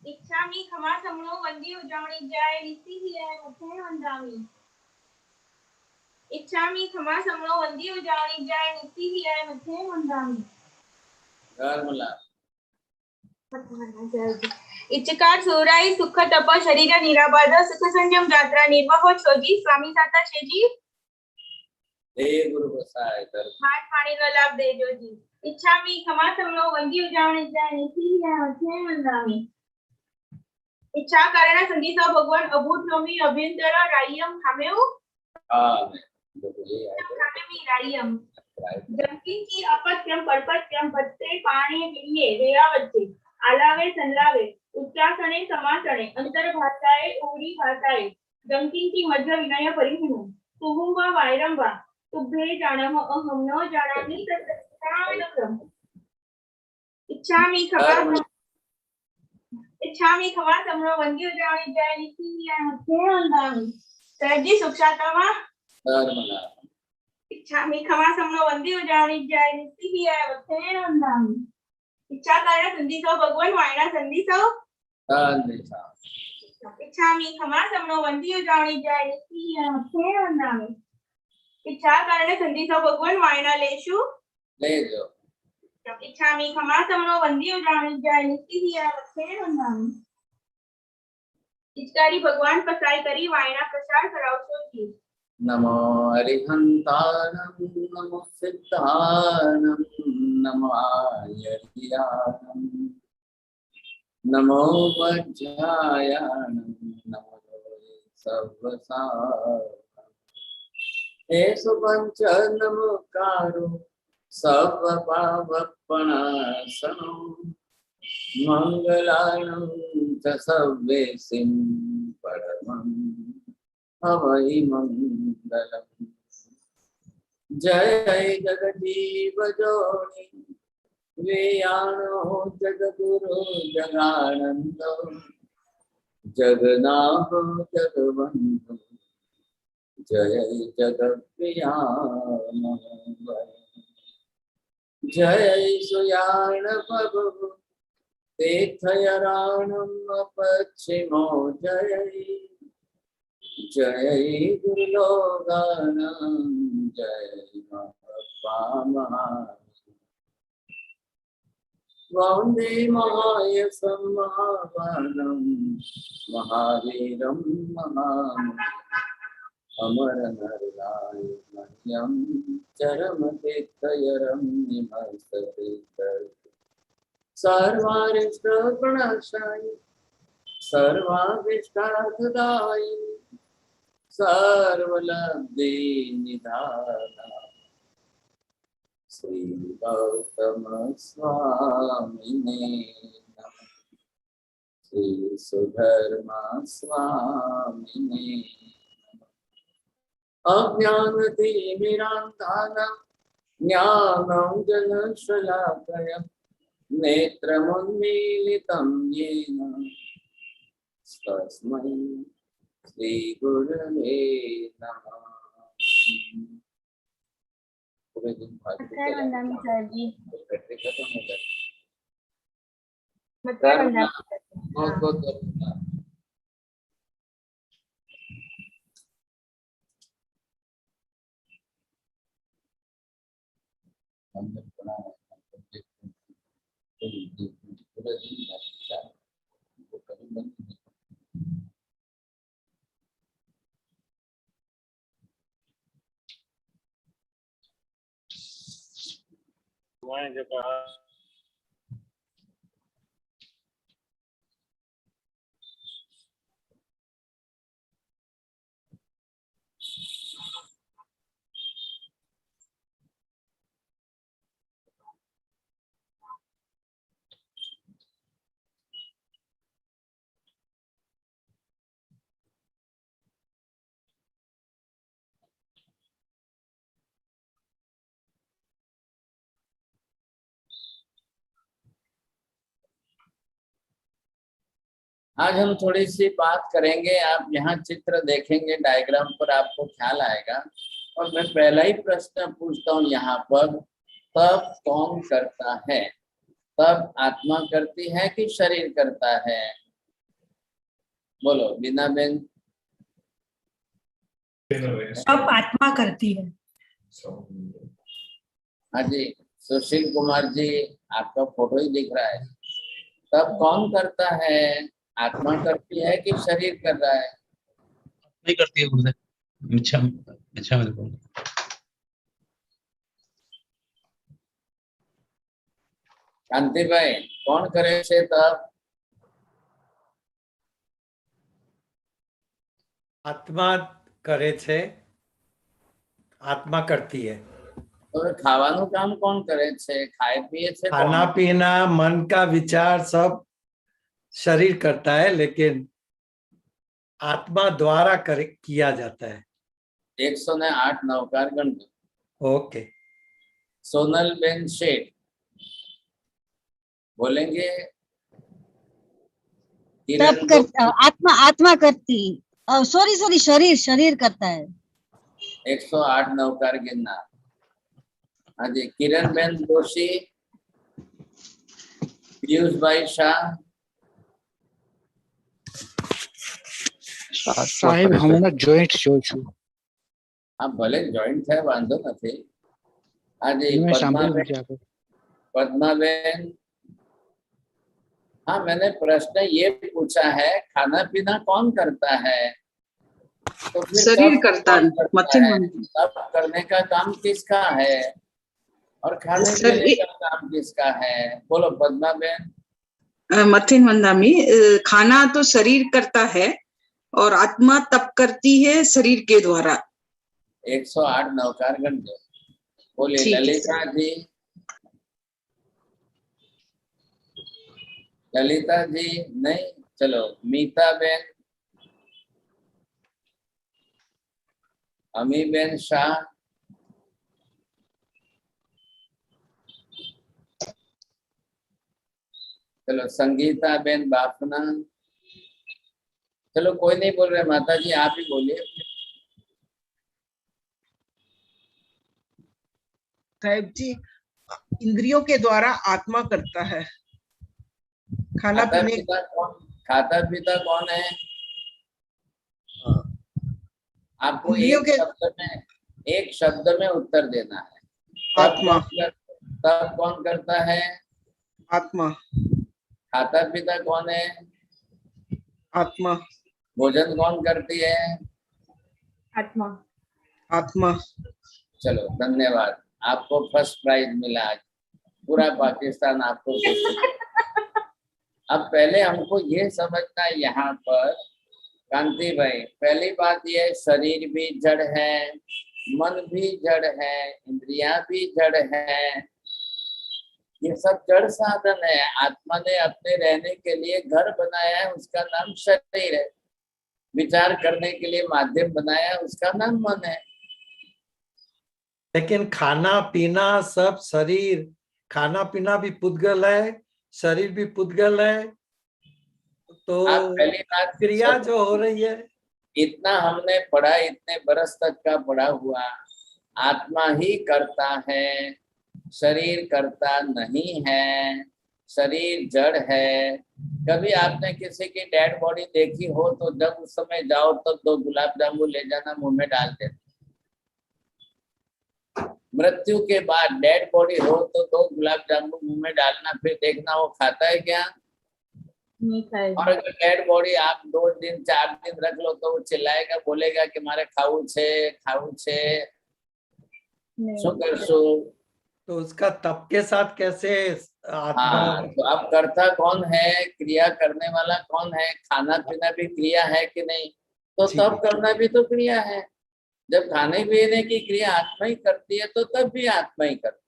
इच्छामि खमा समणो वंदी उजावणी जाय रीति ही है मुखे वंदामी। इच्छामि खमा समणो वंदी उजावणी जाय रीति ही है मुखे वंदामी। इच्छकार सुराई सुख तप शरीर निराबाध सुख संयम यात्रा निर्वाह छोजी स्वामी साता शेजी गुरु बसाए हाथ पानी नो लाभ दे जो जी। इच्छामि खमा समणो वंदी उजावणी जाय रीति ही है मुखे वंदामी। इच्छा कारण संधि स भगवान अभूत नमी अभ्यंतर रायम खामेउ खामेमी रायम जंकी की अपत्यम परपत्यम बत्ते पाणी विये वेयावच्चे आलावे संलावे उच्चासने समासने अंतर भाषाए उरी भाषाए जंकी की मध्य विनय परिहिणु तुहुंबा वायरंबा तुभे जानम अहम न जानामि तत्सत्तानक्रम। इच्छामि खमा समणो वंदी उजावणी जाय रीति ही है मुखे वंदामी। सहजी सुक्षातमा इच्छामि खमा समणो वंदी उजावणी जाय रीति ही है मुखे वंदामी। इच्छा कारण संधि सो भगवान वायना संधि सो इच्छामि खमा समणो वंदी उजावणी जाय रीति ही है मुखे वंदामी। इच्छा कारण संधि सो भगवान वायना लेशु ले जो। इच्छामि खमा समणो वंदी उजावणी जाय रीति ही है मुखे वंदामी। इच्छकारी भगवान पसाई करी वायना प्रसार करावशो जी। नमो अरिहंतानम नमो सिद्धानम नमो आयर्यानम नमो वज्रायानम नमो सर्वसारम हे सुपंच नमोकारो सर्वपावपणासनो मंगलानं च सर्वेसिं परमं हवै मंगलम्। जय जगदीव जोनि वेयाणो जगद्गुरु जगानंदो जगन्नाथ जगवंदो जय जगत्प्रिया जय सुयाण प्रभु तीर्थयराणम पश्चिमो जय जय गुरुलोगानम जय वंदे महायशं महाबालं महावीरं अमरनरनाय मह्यं चरमतीर्थयरं निमस्तते सर्वारिष्टप्रणशाय सर्वाभीष्टार्थदायी सर्वलब्धि निधाना श्री गौतम स्वामिने नमः। श्री सुधर्मा स्वामिने अज्ञानतिमिरान्धानां ज्ञानं जनशलाकया नेत्रमुन्मीलितं येन तस्मै श्रीगुरवे नमः। पूरे दिन बहुत आज हम थोड़ी सी बात करेंगे। आप यहाँ चित्र देखेंगे, डायग्राम पर आपको ख्याल आएगा। और मैं पहला ही प्रश्न पूछता हूँ यहाँ पर, तब कौन करता है? तब आत्मा करती है कि शरीर करता है? बोलो बीना बेन। तप आत्मा करती है। हाँ जी, सुशील कुमार जी, आपका फोटो ही दिख रहा है। तब कौन करता है? आत्मा करती है कि शरीर कर रहा है? नहीं करती है गुरुदेव। अच्छा अच्छा मेरे को कांति भाई, कौन करे છે तब? आत्मा करे छे, आत्मा करती है। तो ખાવાનું કામ કોણ કરે છે? ખાય પીએ છે કોણ? खाना पीना, मन का विचार सब शरीर करता है, लेकिन आत्मा द्वारा किया जाता है। 108 नवकार गण। ओके। सोनल बेन शेठ बोलेंगे। तब कर आत्मा आत्मा करती, सॉरी शरीर शरीर करता है। 108 नवकार गिरनार। हाँ जी, किरण बेन जोशी, पीयूष भाई शाह। સાહેબ હમણાં જોઈન્ટ જોઉં છું. हाँ भले जॉइंट है, वांधो नहीं। हाँ जी, મેં સાંભળ્યું पद्मा નથી આગળ. पद्मा बेन। हाँ, मैंने प्रश्न ये पूछा है, खाना पीना कौन करता है? तो फिर शरीर तब करता कौन है, करता मथिन है? मंदी। तब करने का काम किसका है और खाने पीने का काम किसका है? बोलो पद्मा बेन। मथिन मंदामी, खाना तो शरीर करता है और आत्मा तप करती है शरीर के द्वारा। 108 नवकार गण। बोलिए ठीक है ललिता जी। ललिता जी नहीं, चलो मीता बेन, अमी बेन शाह, चलो संगीता बेन बाफना। चलो कोई नहीं बोल रहे, माता जी आप ही बोलिए। साहिब जी, इंद्रियों के द्वारा आत्मा करता है। खाना खाता पीने पीता कौन? खाता पीता कौन है? आपको इंद्रियों के एक शब्द में उत्तर देना है। आत्मा। तब कौन करता है? आत्मा। खाता पीता कौन है? आत्मा। भोजन कौन करती है? आत्मा। आत्मा। चलो धन्यवाद, आपको फर्स्ट प्राइज मिला आज। पूरा पाकिस्तान आपको अब पहले हमको ये समझना है यहाँ पर कांति भाई, पहली बात ये, शरीर भी जड़ है, मन भी जड़ है, इंद्रियां भी जड़ है, ये सब जड़ साधन है। आत्मा ने अपने रहने के लिए घर बनाया है, उसका नाम शरीर है। विचार करने के लिए माध्यम बनाया है, उसका नाम मन है। लेकिन खाना पीना सब शरीर, खाना पीना भी पुद्गल है, शरीर भी पुद्गल है। तो आप पहली बात क्रिया जो हो रही है, इतना हमने पढ़ा, इतने बरस तक का पढ़ा हुआ, आत्मा ही करता है, शरीर करता नहीं है। शरीर जड़ है। कभी आपने किसी की डेड बॉडी देखी हो तो जब उस समय जाओ तो 2 गुलाब जामुन ले जाना, मुंह में डाल देना। मृत्यु के बाद डेड बॉडी हो तो 2 गुलाब जामुन मुंह में डालना, फिर देखना वो खाता है क्या? नहीं खाएगा। और अगर डेड बॉडी आप 2 दिन 4 दिन रख लो तो वो चिल्लाएगा, बोलेगा कि मारे खाऊ छे शू करशु। तो उसका तप के साथ कैसे आत्मा? हाँ, तो अब करता कौन है? क्रिया करने वाला कौन है? खाना पीना भी क्रिया है कि नहीं? तो तब करना भी तो क्रिया है। जब खाने पीने की क्रिया आत्मा ही करती है तो तब भी आत्मा ही करती है।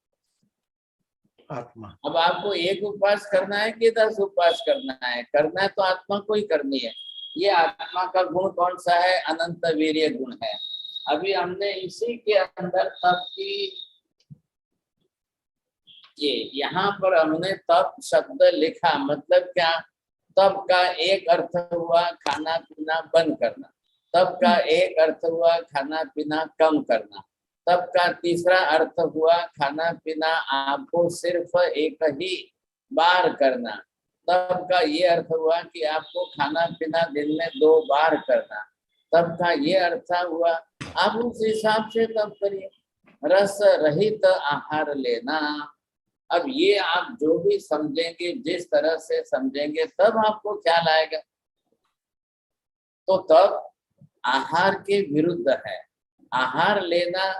आत्मा। अब आपको एक उपवास करना है कि 10 उपवास करना है? करना है तो आत्मा को ही करनी है। ये आत्मा का गुण कौन सा है? अनंत वीर्य गुण है। अभी हमने इसी के अंदर तप की, ये यहाँ पर हमने तप शब्द लिखा, मतलब क्या? तप का एक अर्थ हुआ खाना पीना बंद करना, तप का एक अर्थ हुआ खाना पीना कम करना, तप का तीसरा अर्थ हुआ खाना पीना आपको सिर्फ एक ही बार करना, तब का ये अर्थ हुआ कि आपको खाना पीना दिन में 2 बार करना, तब का ये अर्थ हुआ। आप उस हिसाब से तब करिए। रस रहित आहार लेना, अब ये आप जो भी समझेंगे, जिस तरह से समझेंगे, तब आपको ख्याल आएगा। तो तब आहार के विरुद्ध है। आहार लेना,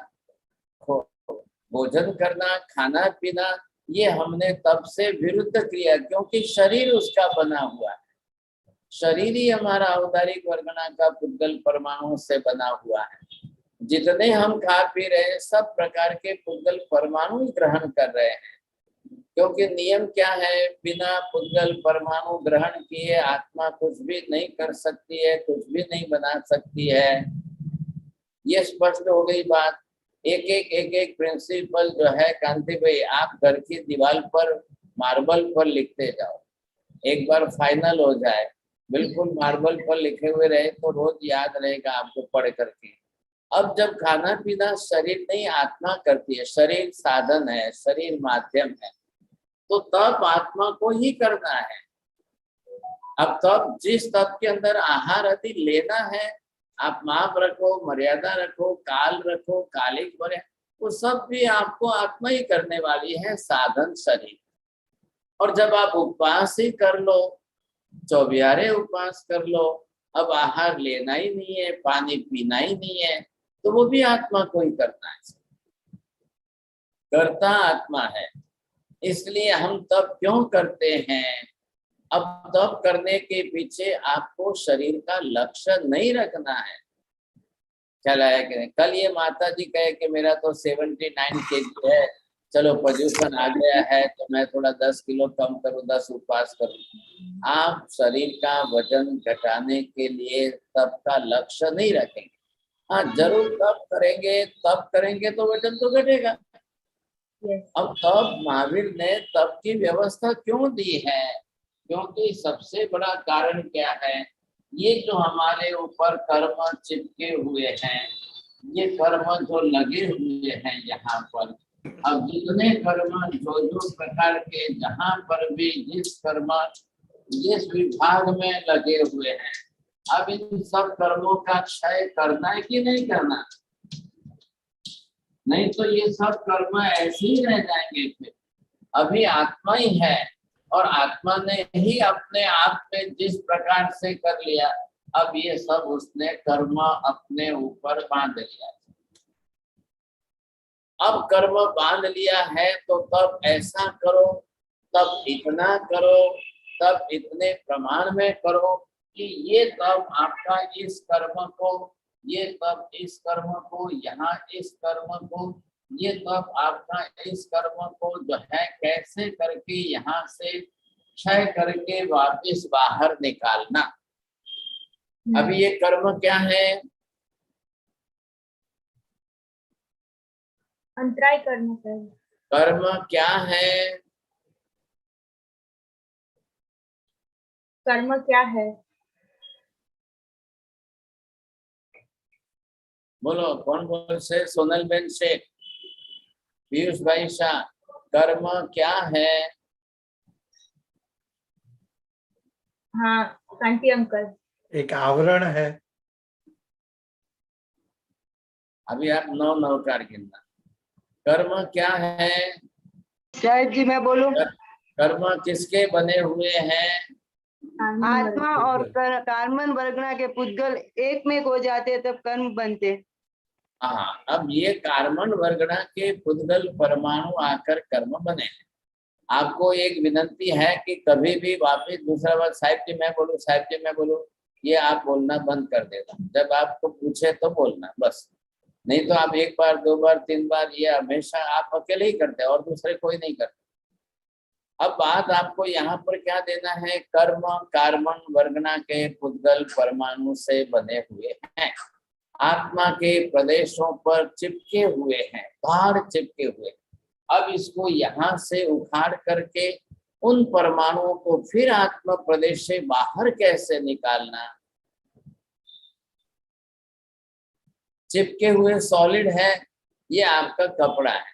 भोजन करना, खाना पीना, ये हमने तब से विरुद्ध किया, क्योंकि शरीर उसका बना हुआ है। शरीर ही हमारा औदारिक वर्गना का पुद्गल परमाणु से बना हुआ है। जितने हम खा पी रहे हैं, सब प्रकार के पुद्गल परमाणु ही ग्रहण कर रहे हैं, क्योंकि नियम क्या है, बिना पुद्गल परमाणु ग्रहण किए आत्मा कुछ भी नहीं कर सकती है, कुछ भी नहीं बना सकती है। ये स्पष्ट हो गई बात। एक एक प्रिंसिपल जो है कांति भाई, आप घर की दीवार पर मार्बल पर लिखते जाओ, एक बार फाइनल हो जाए, बिल्कुल मार्बल पर लिखे हुए रहे तो रोज याद रहेगा आपको पढ़ करके। अब जब खाना पीना शरीर नहीं आत्मा करती है, शरीर साधन है, शरीर माध्यम है, तो तब आत्मा को ही करना है। अब तब जिस तब के अंदर आहार आदि लेना है, आप माप रखो, मर्यादा रखो, काल रखो, कालिक बने, वो सब भी आपको आत्मा ही करने वाली है, साधन शरीर। और जब आप उपवास ही कर लो, 24 उपवास कर लो, अब आहार लेना ही नहीं है, पानी पीना ही नहीं है, तो वो भी आत्मा को ही करना है। करता आत्मा है। इसलिए हम तब क्यों करते हैं? अब तब करने के पीछे आपको शरीर का लक्ष्य नहीं रखना है। चला है कि नहीं? कल ये माता जी कहे कि मेरा तो 79 kg है, चलो पोल्यूशन आ गया है तो मैं थोड़ा 10 किलो कम करूँ, 10 उपवास करूँ। आप शरीर का वजन घटाने के लिए तब का लक्ष्य नहीं रखेंगे। हाँ, जरूर तब करेंगे तो वजन तो घटेगा। अब तब महावीर ने तब की व्यवस्था क्यों दी है? क्योंकि सबसे बड़ा कारण क्या है, ये जो हमारे ऊपर कर्म चिपके हुए हैं, ये कर्म जो लगे हुए हैं यहाँ पर, अब जितने कर्म जो प्रकार के जहाँ पर भी जिस कर्म जिस विभाग में लगे हुए हैं, अब इन सब कर्मों का क्षय करना है कि नहीं करना? नहीं तो ये सब कर्म ऐसे ही रह जाएंगे। फिर अभी आत्मा ही है और आत्मा ने ही अपने आप में जिस प्रकार से कर लिया, अब ये सब उसने कर्म अपने ऊपर बांध लिया। अब कर्म बांध लिया है तो तब ऐसा करो, तब इतना करो, तब इतने प्रमाण में करो कि ये तब आपका इस कर्म को, ये तब इस कर्म को, यहाँ इस कर्म को, ये तब आपका इस कर्म को जो है कैसे करके यहाँ से क्षय करके वापस बाहर निकालना। अभी ये कर्म क्या है? अंतराय करना चाहिए। कर्म क्या है? कर्म क्या है? बोलो, कौन बोल से? सोनल बेन शेख, पीयूष भाई शाह, कर्म क्या है? हाँ कांति अंकल, एक आवरण है। अभी आप 9 कार्ड गिनना। कर्म क्या है? शायद जी मैं बोलूं, कर्म किसके बने हुए हैं? आत्मा और कार्बन वर्गना के पुद्गल एक में हो जाते तब कर्म बनते। हाँ, अब ये कार्बन वर्गना के पुद्गल परमाणु आकर कर्म बने हैं। आपको एक विनंती है कि कभी भी वापस दूसरा बार साहिब जी मैं बोलूं, साहिब जी मैं बोलूं, ये आप बोलना बंद कर देना। जब आपको पूछे तो बोलना बस, नहीं तो आप 1 बार 2 बार 3 बार, ये हमेशा आप अकेले ही करते हैं और दूसरे कोई नहीं करते। अब बात आपको यहाँ पर क्या देना है? कर्म कार्बन वर्गना के पुद्गल परमाणु से बने हुए हैं, आत्मा के प्रदेशों पर चिपके हुए हैं, बाहर चिपके हुए। अब इसको यहाँ से उखाड़ करके उन परमाणुओं को फिर आत्मा प्रदेश से बाहर कैसे निकालना? चिपके हुए सॉलिड है, ये आपका कपड़ा है,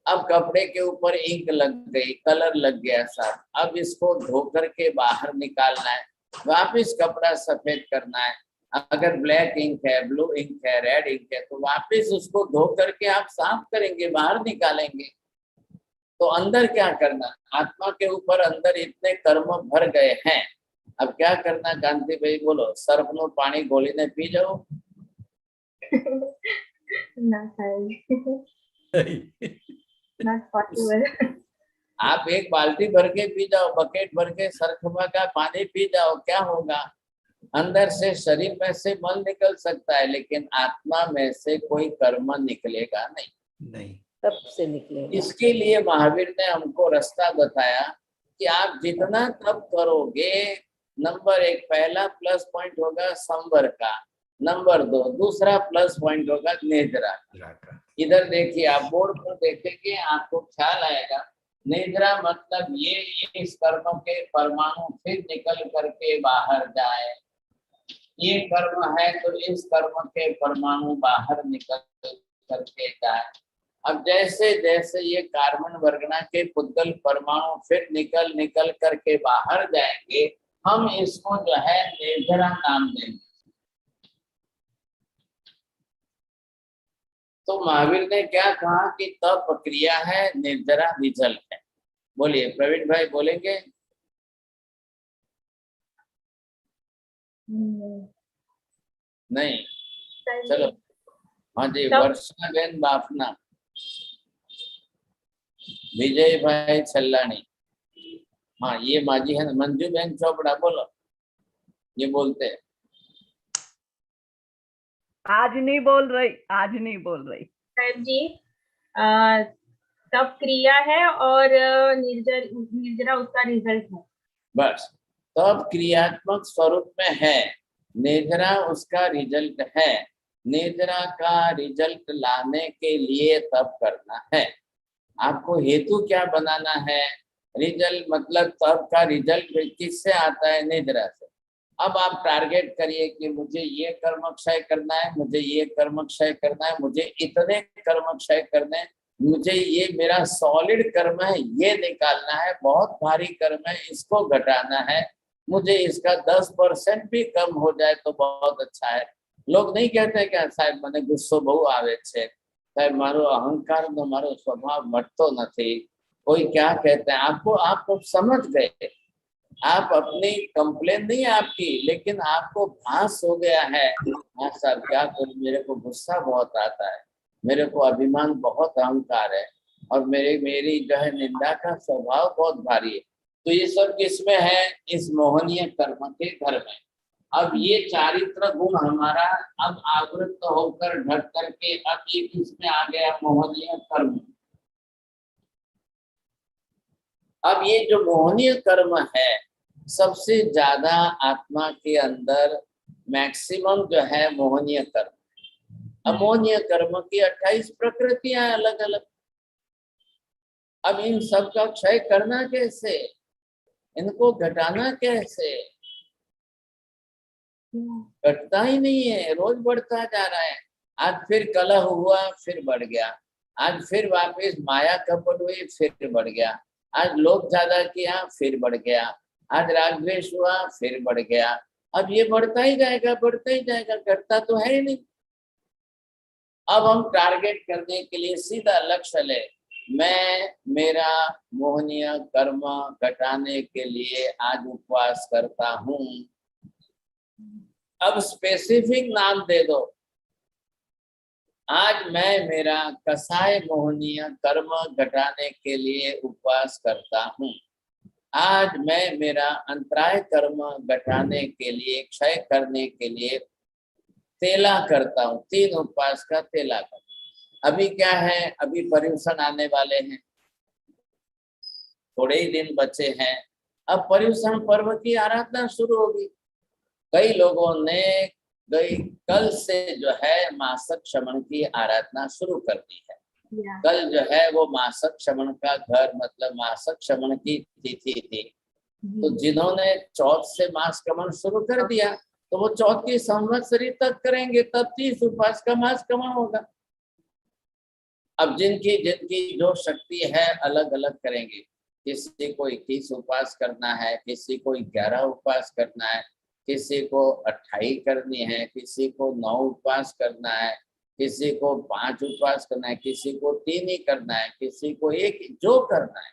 अब कपड़े के ऊपर इंक लग गई, कलर लग गया साहब, अब इसको धो करके बाहर निकालना है, वापिस कपड़ा सफेद करना है। अगर ब्लैक इंक है, ब्लू इंक है, रेड इंक है, तो वापिस उसको धो करके आप साफ करेंगे, बाहर निकालेंगे। तो अंदर क्या करना, आत्मा के ऊपर अंदर इतने कर्म भर गए हैं, अब क्या करना कांति भाई बोलो? सर्फ नो पानी गोलीने पी जाओ? Not possible. आप एक बाल्टी भर के पी जाओ, बकेट भर के सरखमा का पानी पी जाओ, क्या होगा? अंदर से शरीर में से मल निकल सकता है, लेकिन आत्मा में से कोई कर्म निकलेगा नहीं। तब से निकलेगा। इसके लिए महावीर ने हमको रास्ता बताया कि आप जितना तप करोगे, नंबर 1 पहला प्लस पॉइंट होगा संवर का, नंबर 2 दूसरा प्लस पॉइंट होगा निद्रा का। इधर देखिए, आप बोर्ड पर देखेंगे आपको ख्याल आएगा। निद्रा मतलब ये इस कर्म के परमाणु फिर निकल करके बाहर जाए, ये कर्म है तो इस कर्म के परमाणु बाहर निकल करके जाए। अब जैसे जैसे ये कार्बन वर्गना के पुद्गल परमाणु फिर निकल करके बाहर जाएंगे, हम इसको जो है निर्जरा नाम देंगे। तो महावीर ने क्या कहा कि तप क्रिया है, निर्जरा रिजल्ट है। बोलिए प्रवीण भाई, बोलेंगे? नहीं, चलो। हाँ जी, वर्षा बेन बाफना, विजय भाई छल्लानी, हाँ ये माजी है। मंजू बहन चोपड़ा बोलो, ये बोलते हैं। आज नहीं बोल रही साहब जी, तप क्रिया है और निर्जरा उसका रिजल्ट है। बस, तप क्रियात्मक स्वरूप में है, निर्जरा उसका रिजल्ट है। निर्जरा का रिजल्ट लाने के लिए तप करना है। आपको हेतु क्या बनाना है? रिजल्ट मतलब तप का रिजल्ट किससे आता है? निर्जरा से। अब आप टारगेट करिए कि मुझे ये कर्म क्षय करना है, मुझे ये कर्म क्षय करना है, मुझे इतने कर्म क्षय करने हैं, मुझे ये मेरा सॉलिड कर्म है ये निकालना है, बहुत भारी कर्म है इसको घटाना है, मुझे इसका 10% भी कम हो जाए तो बहुत अच्छा है। लोग नहीं कहते क्या साहब મને ગુસ્સો બહુ આવે છે, साहब मारो अहंकार નો मारो स्वभाव मटतो નથી, कोई क्या कहते हैं आपको, आप समझ गए। आप अपनी कंप्लेन नहीं आपकी, लेकिन आपको भास हो गया है, हाँ सर क्या करूं, मेरे को गुस्सा बहुत आता है, मेरे को अभिमान बहुत अहंकार है, और मेरी जो है निंदा का स्वभाव बहुत भारी है। तो ये सब किसमें है? इस मोहनीय कर्म के घर में। अब ये चारित्र गुण हमारा अब आवृत होकर ढक करके अब ये किसमें आ गया? मोहनीय कर्म। अब ये जो मोहनीय कर्म है, सबसे ज्यादा आत्मा के अंदर मैक्सिमम जो है मोहनीय कर्म। अमोहनीय कर्म की 28 प्रकृतियां अलग अलग। अब इन सब का क्षय करना कैसे? इनको घटाना कैसे? घटता ही नहीं है, रोज बढ़ता जा रहा है। आज फिर कलह हुआ, फिर बढ़ गया। आज फिर वापस माया कपट हुई, फिर बढ़ गया। आज लोभ ज्यादा किया, फिर बढ़ गया। आज राग द्वेष हुआ, फिर बढ़ गया। अब ये बढ़ता ही जाएगा, बढ़ता ही जाएगा, घटता तो है ही नहीं। अब हम टारगेट करने के लिए सीधा लक्ष्य ले, मैं मेरा मोहनीय कर्म घटाने के लिए आज उपवास करता हूँ। अब स्पेसिफिक नाम दे दो, आज मैं मेरा कसाय मोहनीय कर्म घटाने के लिए उपवास करता हूँ। आज मैं मेरा अंतराय कर्म घटाने के लिए, क्षय करने के लिए तेला करता हूँ। 3 उपवास का तेला करता हूँ। अभी क्या है? अभी पर्युषण आने वाले हैं, थोड़े ही दिन बचे हैं। अब पर्युषण पर्व की आराधना शुरू होगी। कई लोगों ने कल से जो है मासक क्षमण की आराधना शुरू कर दी है। कल जो है वो मासक क्षमण का घर मतलब मासक क्षमण की तिथि थी। तो जिन्होंने चौथ से मास क्रमण शुरू कर दिया, तो वो चौथ की संवत्सरी तक करेंगे, तब 30 उपवास का मास क्रमण होगा। अब जिनकी जिनकी जो शक्ति है अलग अलग करेंगे। किसी को 21 उपवास करना है, किसी को 11 उपवास करना है, किसी को 28 करनी है, किसी को 9 उपवास करना है, किसी को 5 उपवास करना है, किसी को 3 ही करना है, किसी को 1, जो करना है।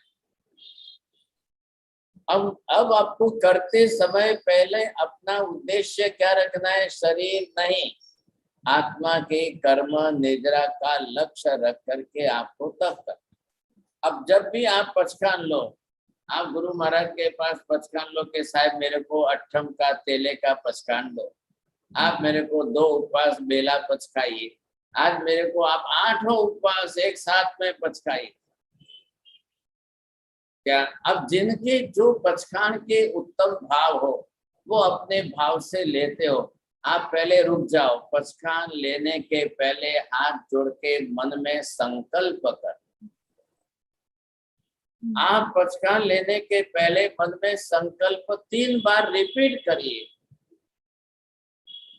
अब आपको करते समय पहले अपना उद्देश्य क्या रखना है? शरीर नहीं, आत्मा के कर्म निद्रा का लक्ष्य रख करके आपको तब कर। अब जब भी आप पचखान लो, आप गुरु महाराज के पास पचखान लो के साहब मेरे को अट्ठम का तेले का पचखान दो, आप मेरे को 2 उपवास बेला पचखाइए, आज मेरे को आप 8 उपवास एक साथ में पचखाइए। क्या अब जिनके जो पचखान के उत्तम भाव हो वो अपने भाव से लेते हो, आप पहले रुक जाओ। पचखान लेने के पहले हाथ जोड़ के मन में संकल्प कर। आप पचखान लेने के पहले मन में संकल्प 3 बार रिपीट करिए।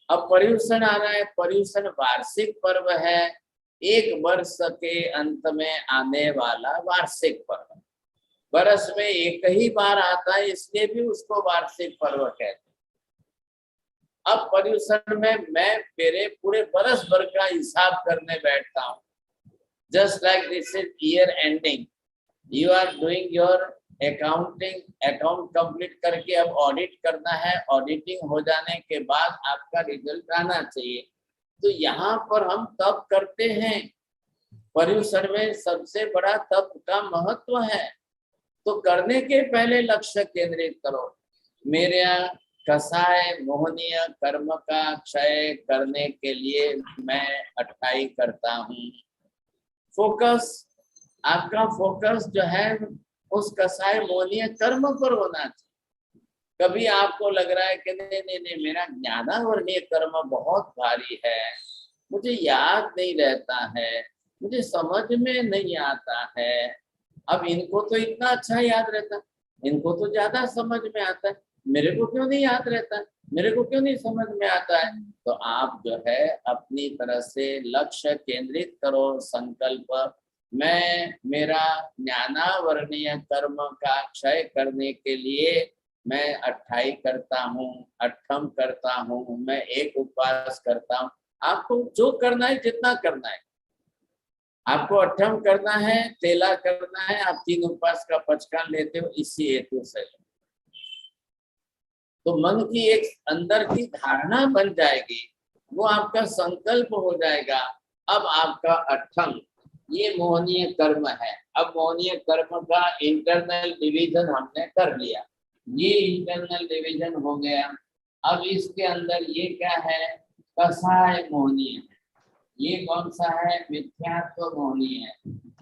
अब पर्युषण आ रहा है, पर्युषण वार्षिक पर्व है, 1 वर्ष के अंत में आने वाला वार्षिक पर्व। वर्ष में एक ही बार आता है, इसलिए भी उसको वार्षिक पर्व कहते हैं। अब पर्युषण में मैं मेरे पूरे बरस भर का हिसाब करने बैठता हूँ। Just like this is year ending, you are doing your accounting, account complete करके अब ऑडिट करना है। ऑडिटिंग हो जाने के बाद आपका रिजल्ट आना चाहिए। तो यहाँ पर हम तप करते हैं। पर्युषण में सबसे बड़ा तप का महत्व है। तो करने के पहले लक्ष्य केंद्रित करो। मेरे यहाँ कसाय मोहनीय कर्म का क्षय करने के लिए मैं 28 करता हूँ। फोकस, आपका फोकस जो है उस कसाय मोहनीय कर्म पर होना चाहिए। कभी आपको लग रहा है कि नहीं मेरा ज्ञानावर्णीय कर्म बहुत भारी है, मुझे याद नहीं रहता है, मुझे समझ में नहीं आता है। अब इनको तो इतना अच्छा याद रहता है, इनको तो ज्यादा समझ में आता है, मेरे को क्यों नहीं याद रहता है, मेरे को क्यों नहीं समझ में आता है? तो आप जो है अपनी तरह से लक्ष्य केंद्रित करो। संकल्प, मैं मेरा ज्ञानावर्णीय कर्म का क्षय करने के लिए मैं 28 करता हूँ, 8 करता हूँ, मैं 1 उपवास करता हूँ। आपको जो करना है, जितना करना है, आपको 8 करना है, तेला करना है, आप 3 उपवास का पचखान लेते हो, इसी हेतु से। तो मन की एक अंदर की धारणा बन जाएगी, वो आपका संकल्प हो जाएगा। अब आपका 8 ये मोहनीय कर्म है। अब मोहनीय कर्म का इंटरनल डिवीजन हमने कर लिया, ये इंटरनल डिवीजन हो गया। अब इसके अंदर ये क्या है? कसाय मोहनीय है। ये कौन सा है? मिथ्यात्व मोहनीय है।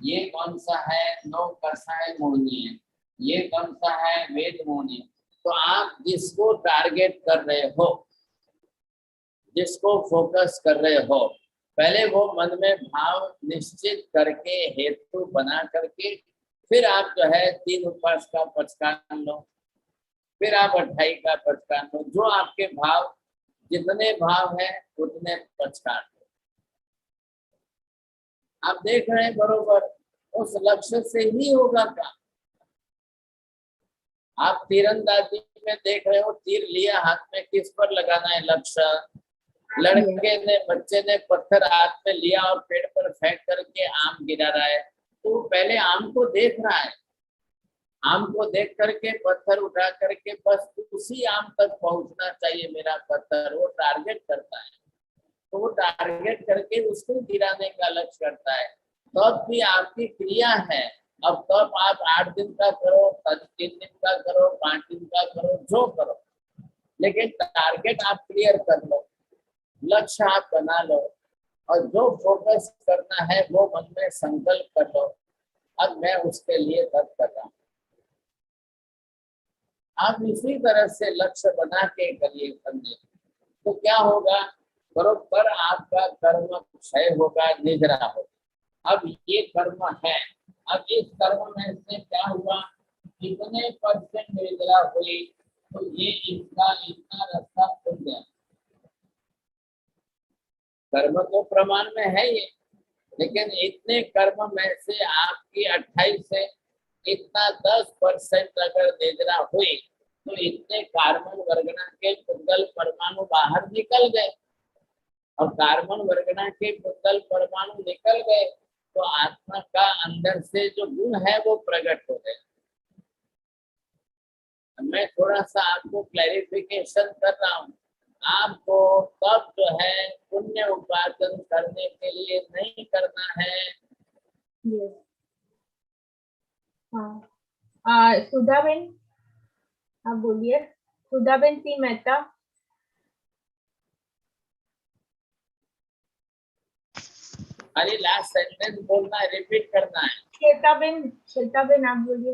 ये कौन सा है? नो कसाय मोहनीय है। ये कौन सा है? वेद मोहनीय। तो आप जिसको टारगेट कर रहे हो, जिसको फोकस कर रहे हो, पहले वो मन में भाव निश्चित करके, हेतु बना करके, फिर आप जो है 3 उपवास का पचखान लो, फिर आप 28 का पचखान लो। जो आपके भाव, जितने भाव है उतने पचखान लो। आप देख रहे हैं बरोबर, उस लक्ष्य से ही होगा काम। आप तीरंदाजी में देख रहे हो, तीर लिया हाथ में, किस पर लगाना है लक्ष्य? लड़के ने, बच्चे ने पत्थर हाथ में लिया और पेड़ पर फेंक करके आम गिरा रहा है, तो पहले आम को देख रहा है, आम को देख करके पत्थर उठा करके बस उसी आम तक पहुंचना चाहिए मेरा पत्थर, वो टारगेट करता है। तो वो टारगेट करके उसको गिराने का लक्ष्य करता है। तब भी आपकी क्रिया है। अब तब आप 8 दिन का करो, 3 दिन का करो, 5 दिन का करो, जो करो, लेकिन टारगेट आप क्लियर कर लो, लक्ष्य आप बना लो, और जो फोकस करना है वो मन में संकल्प कर लो, अब मैं उसके लिए तत्पर कर रहा हूँ। आप इसी तरह से लक्ष्य बना के करिए समझे, तो क्या होगा? बरोबर आपका कर्म क्षय होगा, निद्रा होगा। अब ये कर्म है, अब इस कर्म में से क्या हुआ? कितने % निद्रा हुई, तो ये इसका इतना रास्ता खुल गया। कर्म तो प्रमाण में है ये, लेकिन इतने कर्म में से आपकी 28 से इतना 10% अगर निद्रा हुई तो इतने कार्बन वर्गना के कुंडल परमाणु बाहर निकल गए, और कार्बन वर्गना के कुंडल परमाणु निकल गए तो आत्मा का अंदर से जो गुण है वो प्रकट हो गए। मैं थोड़ा सा आपको क्लैरिफिकेशन कर रहा हूँ। आपको तब जो है पुण्य उपार्जन करने के लिए नहीं करना है। Yes. हाँ, सुधाबेन आप बोलिए। सुधाबेन सी मेहता। अरे लास्ट सेंटेंस बोलना है, रिपीट करना है। श्वेताबेन आप बोलिए।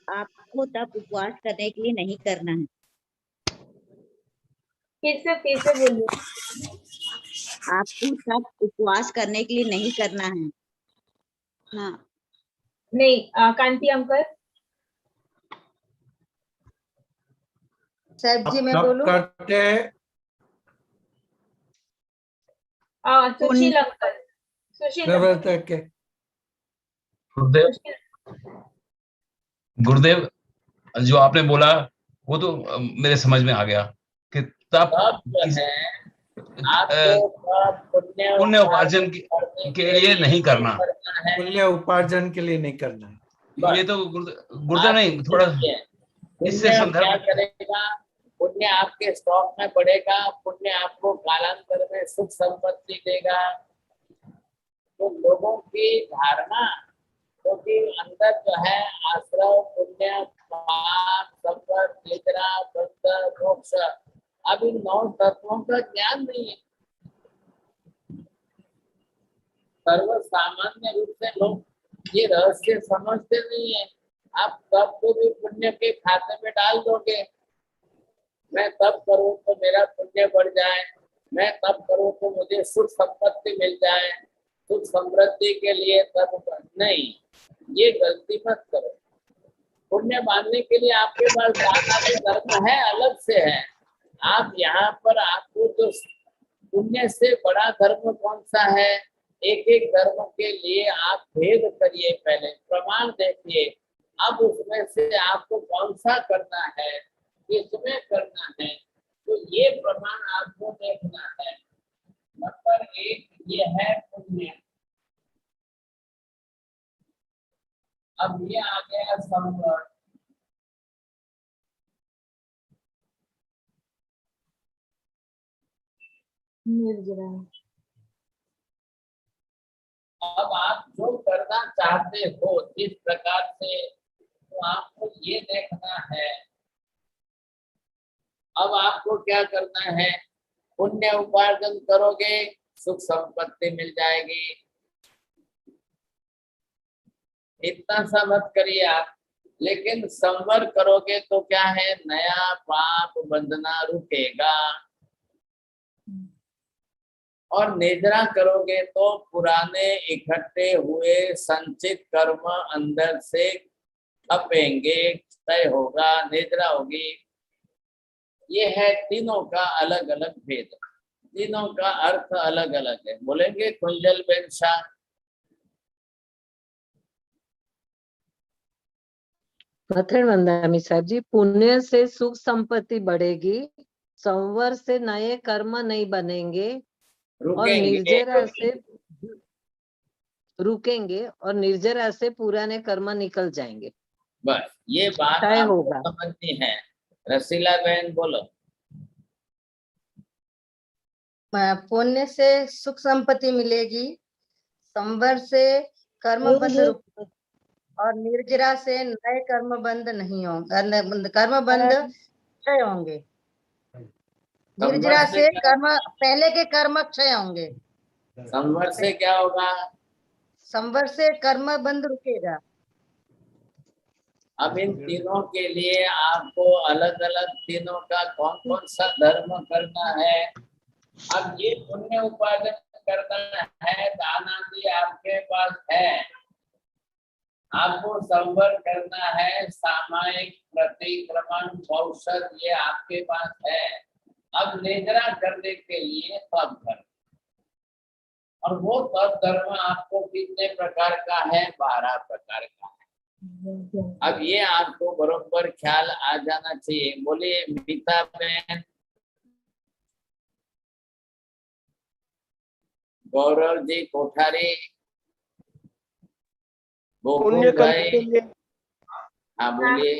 आपको तप उपवास करने के लिए नहीं करना है। फिर से बोलिए। आपको तप उपवास करने के लिए नहीं करना है। हाँ नहीं, कांति अंकल। साहब जी मैं तप बोलूं? करते सुशील अंकल। सुशील मैं अंकल। बोलते के गुरुदेव, गुरुदेव जो आपने बोला वो तो मेरे समझ में आ गया कि तब पुण्य उपार्जन के लिए नहीं करना। पुण्य उपार्जन के लिए नहीं करना है। ये तो गुरुदेव नहीं, थोड़ा इससे पुण्य संदर्भ क्या करेगा? पुण्य आपके स्टॉक में बढ़ेगा, पुण्य आपको कालांतर में सुख संपत्ति देगा। तो लोगों की धारणा, क्योंकि अंदर जो है आश्रव, पुण्य, पाप, संपर्क, निद्रा, बंधन, मोक्ष, अब इन 9 तत्वों का ज्ञान नहीं है। सर्व सामान्य रूप से लोग ये रहस्य समझते नहीं है। आप तब को भी पुण्य के खाते में डाल दोगे। मैं तब करूं तो मेरा पुण्य बढ़ जाए, मैं तब करूं तो मुझे सुख संपत्ति मिल जाए, सुख समृद्धि के लिए तब नहीं, ये गलती मत करो। पुण्य मानने के लिए आपके पास दाता भी धर्म है, अलग से है। आप यहाँ पर आपको जो पुण्य से बड़ा धर्म कौन सा है, एक एक धर्म के लिए आप भेद करिए, पहले प्रमाण देखिए, अब उसमें से आपको कौन सा करना है, किसमें करना है, तो ये प्रमाण आपको देखना है। नंबर 1 ये है पुण्य। अब ये आ गया संवर। निर्जरा। अब आप जो करना चाहते हो जिस प्रकार से, तो आपको ये देखना है। अब आपको क्या करना है? पुण्य उपार्जन करोगे, सुख संपत्ति मिल जाएगी। इतना सा मत करिए आप, लेकिन संवर करोगे तो क्या है, नया पाप बंधना रुकेगा। और निद्रा करोगे तो पुराने इकट्ठे हुए संचित कर्म अंदर से खपेंगे, क्षय होगा, निद्रा होगी। ये है तीनों का अलग अलग भेद, तीनों का अर्थ अलग अलग है। बोलेंगे कुंजल बेन शाह? मथन वंदामी साहब जी, पुण्य से सुख संपत्ति बढ़ेगी, संवर से नए कर्म नहीं बनेंगे, और निर्जरा से रुकेंगे, और निर्जरा से पुराने कर्म निकल जाएंगे। बस ये बात आपको समझनी है। रसीला बहन बोलो। पुण्य से सुख संपत्ति मिलेगी, संवर से कर्म बंध, और निर्जरा से नए कर्म बंध नहीं होंगे, कर्म बंध क्षय होंगे। निर्जरा से कर्म, पहले के कर्म क्षय होंगे। संवर से क्या होगा? संवर से कर्म बंध रुकेगा। अब इन तीनों के लिए आपको अलग अलग तीनों का कौन कौन सा धर्म करना है। अब ये पुण्य उपार्जन करना है, दान आदि आपके पास है। आपको संवर करना है, सामायिक, प्रतिक्रमण, औषध, ये आपके पास है। अब निद्रा करने के लिए तब कर, और वो तप धर्म आपको कितने प्रकार का है? 12 प्रकार का है। अब ये आपको बरोबर ख्याल आ जाना चाहिए। बोलिए मीता बहन, गौरव जी कोठारी, पुण्य गोकुल करने के भाई, लिए हाँ बोलिए।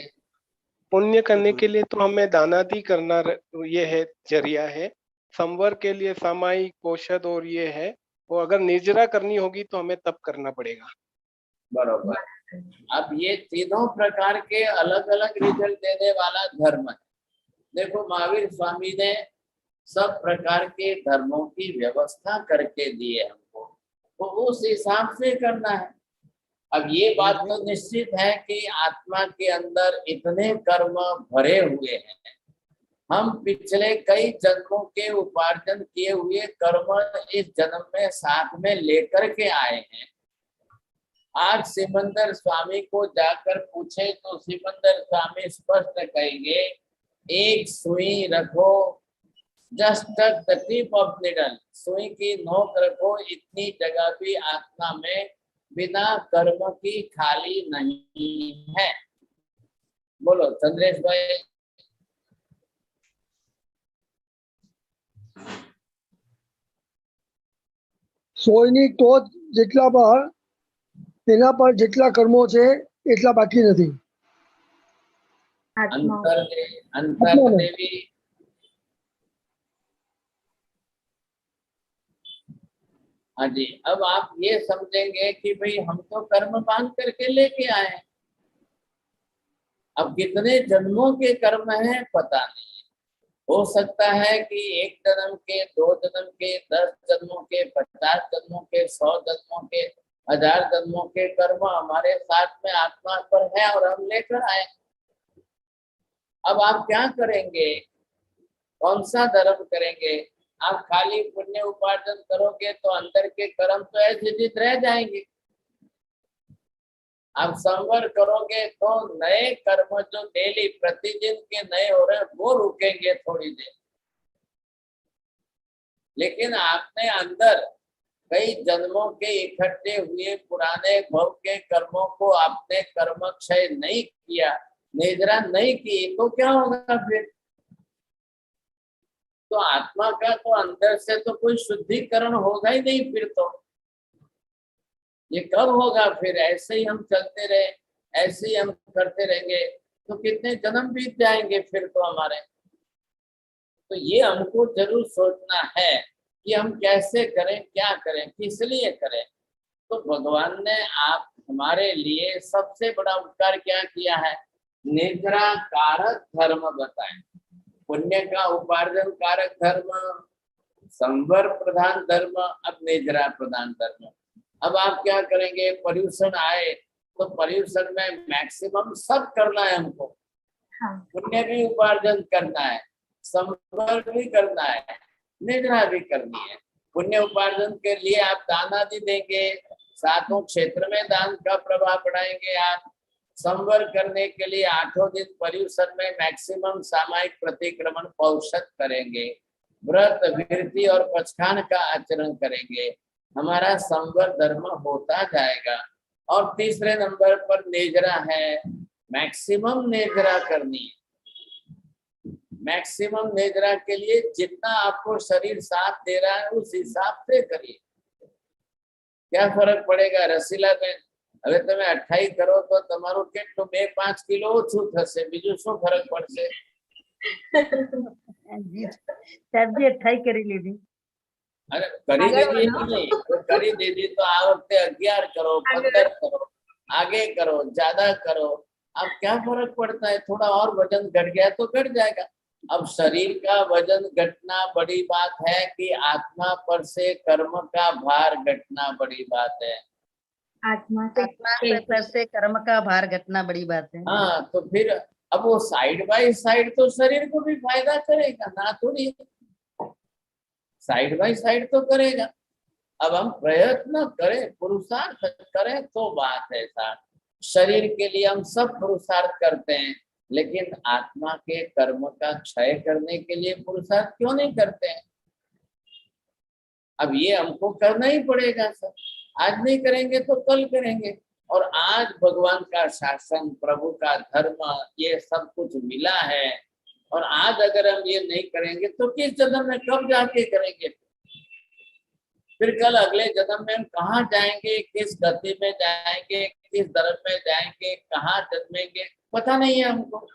पुण्य करने के लिए तो हमें दानादि करना ये है, जरिया है। संवर के लिए सामायिक औषध और ये है, और अगर निर्जरा करनी होगी तो हमें तप करना पड़ेगा। बरोबर। अब ये तीनों प्रकार के अलग अलग रिजल्ट देने वाला धर्म है। देखो महावीर स्वामी ने सब प्रकार के धर्मों की व्यवस्था करके दिए हमको, तो उस हिसाब से करना है। अब ये बात तो निश्चित है कि आत्मा के अंदर इतने कर्म भरे हुए हैं, हम पिछले कई जन्मों के उपार्जन किए हुए कर्म इस जन्म में साथ में लेकर के आए हैं। आज सिमंदर स्वामी को जाकर पूछे तो सिमंदर स्वामी स्पष्ट कहेंगे, एक सुई रखो, just touch the tip of needle, सुई की नोक रखो, इतनी जगह भी आत्मा में बिना कर्म की खाली नहीं है। बोलो चंद्रेश भाई। સોયની ટોચ જેટલા પર તેના પર જેટલા કર્મો છે એટલા બાકી નથી. अंतर देवी, हाँ जी। अब आप ये समझेंगे कि भाई हम तो कर्म बांध करके लेके आए हैं, अब कितने जन्मों के कर्म हैं पता नहीं। हो सकता है कि 1 जन्म के, 2 जन्म के, 10 जन्मों के, 50 जन्मों के, 100 जन्मों के, 1000 जन्मों के कर्म हमारे साथ में आत्मा पर है और हम लेकर आए। अब आप क्या करेंगे? कौन सा धर्म करेंगे? आप खाली पुण्य उपार्जन करोगे तो अंदर के कर्म तो ऐसे जित रह जाएंगे। आप संवर करोगे तो नए कर्म जो डेली प्रतिदिन के नए हो रहे हैं वो रुकेंगे थोड़ी देर, लेकिन आपने अंदर कई जन्मों के इकट्ठे हुए पुराने भव के कर्मों को आपने कर्म क्षय नहीं किया, निद्रा नहीं की, तो क्या होगा फिर? तो आत्मा का तो अंदर से तो कोई शुद्धिकरण होगा ही नहीं फिर। तो ये कब होगा फिर? ऐसे ही हम चलते रहे, ऐसे ही हम करते रहेंगे तो कितने जन्म बीत जाएंगे फिर तो हमारे। तो ये हमको जरूर सोचना है कि हम कैसे करें, क्या करें, किस लिए करें। तो भगवान ने आप हमारे लिए सबसे बड़ा उपकार क्या किया है? निद्रा कारक धर्म बताए, पुण्य का उपार्जन कारक धर्म, संवर प्रधान धर्म, अब निद्रा प्रधान धर्म। अब आप क्या करेंगे? पर्यूषण आए तो पर्यूषण में मैक्सिमम सब करना है हमको। पुण्य भी उपार्जन करना है, संवर भी करना है, निद्रा भी करनी है। पुण्य उपार्जन के लिए आप दान आदि देंगे, 7 क्षेत्र में दान का प्रभाव बढ़ाएंगे आप। संवर करने के लिए 8 दिन पर्यूषण में मैक्सिमम सामायिक प्रतिक्रमण पौषध करेंगे, व्रत वीरति और पचखान का आचरण करेंगे, हमारा संवर धर्म होता जाएगा। और तीसरे नंबर पर नेजरा है, मैक्सिमम नेजरा करनी है। मैक्सिमम नेजरा के लिए जितना आपको शरीर साथ दे रहा है उस हिसाब से करिए। क्या फर्क पड़ेगा? रसीला बहन, હવે તમે 28 કરો તો તમારું કેટલું 2-5 કિલો ઓછું થશે, બીજું શું ફરક પડશે? સાહેબજી 28 કરી લીધી. અરે કરી દીધી નહીં, તો કરી દીધી તો આ વખતે 11 કરો, 15 કરો, आगे करो, ज्यादा करो। अब क्या फर्क पड़ता है? थोड़ा और वजन घट गया तो घट जाएगा। अब शरीर का वजन घटना बड़ी बात है कि आत्मा पर से कर्म का भार घटना बड़ी बात है। आत्मा से कर्म का भार घटना बड़ी बात है। हाँ, तो फिर अब वो साइड बाय साइड तो शरीर को भी फायदा करेगा ना, थोड़ी साइड बाय साइड तो करेगा। अब हम प्रयत्न करें, पुरुषार्थ करें तो बात है साथ। शरीर के लिए हम सब पुरुषार्थ करते हैं, लेकिन आत्मा के कर्म का क्षय करने के लिए पुरुषार्थ क्यों नहीं करते हैं? अब ये हमको करना ही पड़ेगा सर, आज नहीं करेंगे तो कल करेंगे। और आज भगवान का शासन, प्रभु का धर्म, ये सब कुछ मिला है, और आज अगर हम ये नहीं करेंगे तो किस जन्म में कब जाके करेंगे? फिर कल अगले जन्म में हम कहाँ जाएंगे, किस गति में जाएंगे, किस धर्म में जाएंगे, कहाँ जन्मेंगे, पता नहीं है हमको।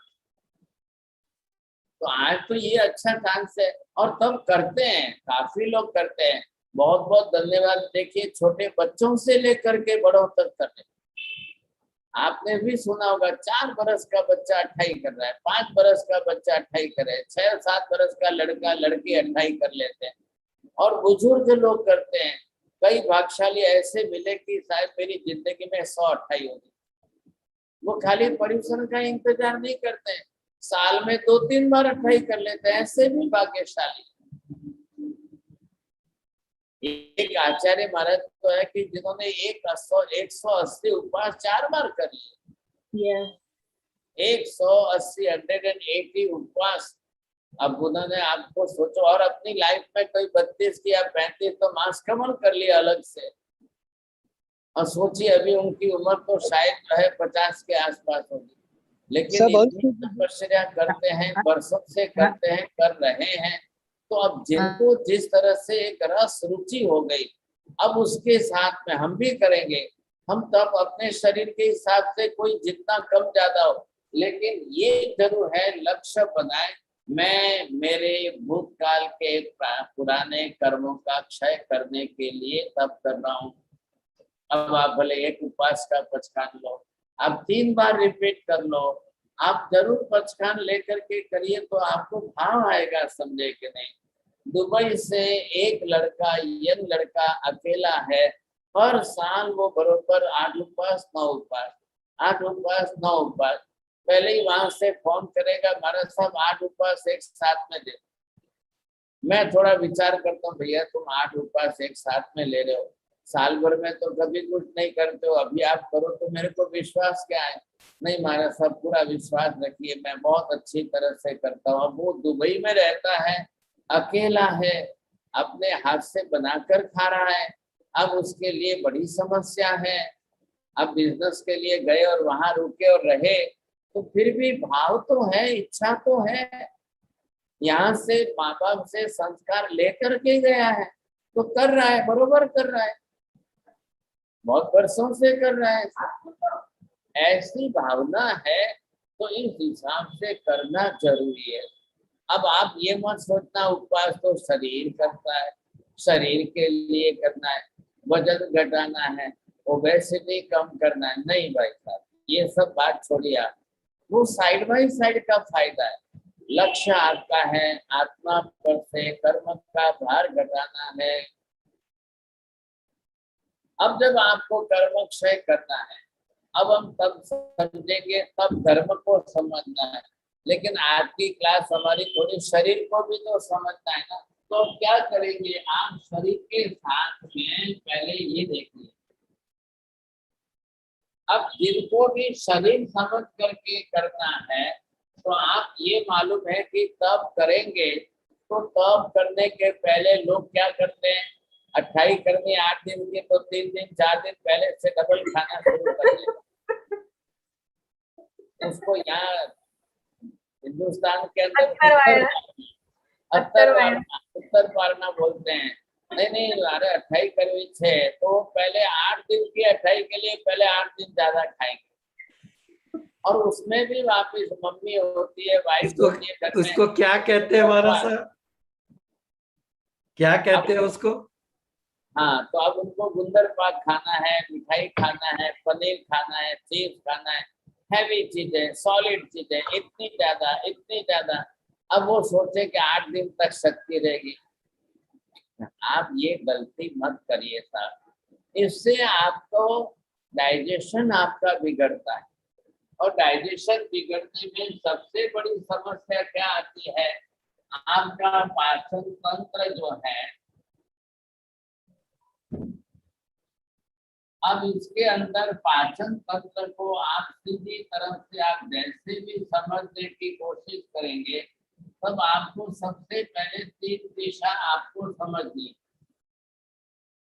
तो आज तो ये अच्छा चांस है, और तब करते हैं, काफी लोग करते हैं। बहुत बहुत धन्यवाद। देखिए छोटे बच्चों से लेकर के बड़ों तक करते हैं। आपने भी सुना होगा 4 बरस का बच्चा 28 कर रहा है, 5 बरस का बच्चा 28 कर रहा है, 6-7 बरस का लड़का लड़की 28 कर लेते हैं, और बुजुर्ग लोग करते हैं। कई भाग्यशाली ऐसे मिले कि शायद मेरी जिंदगी में 128 होगी। वो खाली परिश्रम का इंतजार नहीं करते हैं, साल में 2-3 बार 28 कर लेते हैं, ऐसे भी भाग्यशाली। एक आचार्य महाराज तो है कि जिन्होंने 180 उपवास 4 बार कर लिए। 180 उपवास। अब उन्होंने, आपको सोचो, और अपनी लाइफ में कोई 32 या 35 तो मास कमल कर लिया अलग से। और सोचिए अभी उनकी उम्र तो शायद जो है 50 के आसपास होगी, लेकिन इतनी तपस्या करते हैं, बरसों से करते हैं, कर रहे हैं। तो अब जिनको जिस तरह से एक रस रुचि हो गई, अब उसके साथ में हम भी करेंगे। हम तब अपने शरीर के हिसाब से कोई जितना कम ज्यादा हो, लेकिन ये जरूर है लक्ष्य बनाए, मैं मेरे भूतकाल के पुराने कर्मों का क्षय करने के लिए तब कर रहा हूँ। अब आप भले एक उपवास का पचखान लो, आप 3 बार रिपीट कर लो, आप जरूर पचखान लेकर के करिए तो आपको भाव आएगा, समझे कि नहीं। दुबई से एक लड़का, यंग लड़का अकेला है, हर साल वो बरोबर 8 उपवास 9 उपवास, 8 उपवास 9 उपवास। पहले ही वहां से फोन करेगा, महाराज साहब 8 उपवास एक साथ में दे। मैं थोड़ा विचार करता हूँ, भैया तुम 8 उपवास एक साथ में ले रहे हो, साल भर में तो कभी कुछ नहीं करते हो, अभी आप करो तो मेरे को विश्वास क्या है? नहीं महाराज साहब पूरा विश्वास रखिए, मैं बहुत अच्छी तरह से करता हूँ। अब वो दुबई में रहता है, अकेला है, अपने हाथ से बनाकर खा रहा है। अब उसके लिए बड़ी समस्या है। अब बिजनेस के लिए गए और वहां रुके और रहे, तो फिर भी भाव तो है, इच्छा तो है, यहाँ से माँ बाप से संस्कार लेकर के गया है, तो कर रहा है, बरोबर कर रहा है, बहुत वर्षों से कर रहा है। ऐसी भावना है तो इस हिसाब से करना जरूरी है। अब आप ये मत सोचना उपवास तो शरीर करता है, शरीर के लिए करना है, वजन घटाना है, ओबेसिटी कम करना है, नहीं भाई साहब, ये सब बात छोड़िए आप। वो साइड बाय साइड का फायदा है। लक्ष्य आपका है आत्मा पर से कर्म का भार घटाना है। अब जब आपको कर्म क्षय करना है, अब हम तब समझेंगे, तब धर्म को समझना है। लेकिन आज की क्लास हमारी थोड़ी शरीर को भी तो समझना है ना। तो क्या करेंगे आप, शरीर के साथ में पहले ये देखिए, अब जिनको भी शरीर समझ करके करना है, तो आप ये मालूम है कि तब करेंगे, तो तब करने के पहले लोग क्या करते हैं, 28 करनी 8 दिन की, तो 3 दिन 4 दिन पहले से डबल खाना शुरू कर देते। उसको यहाँ हिंदुस्तान के अंदर उत्तर पारना बोलते हैं। नहीं, अरे 28 करवी छे, तो पहले 8 दिन की 28 के लिए पहले 8 दिन ज्यादा खाएंगे, और उसमें भी वापिस मम्मी होती है, वाइफ होती है, उसको क्या कहते हैं महाराज साहब, क्या कहते हैं उसको? हाँ, तो अब उनको गुंदर पाक खाना है, मिठाई खाना है, पनीर खाना है, चीज खाना है, हैवी चीजें, सॉलिड चीजें, इतनी ज्यादा। अब वो सोचे कि 8 दिन तक शक्ति रहेगी। आप ये गलती मत करिए साहब, इससे आपको डाइजेशन आपका बिगड़ता है, और डाइजेशन बिगड़ने में सबसे बड़ी समस्या क्या आती है, आपका पाचन तंत्र जो है, अब इसके अंदर पाचन तंत्र को आप सीधी तरफ से आप जैसे भी समझने की कोशिश करेंगे, तब आपको सबसे पहले 3 दिशा आपको समझनी।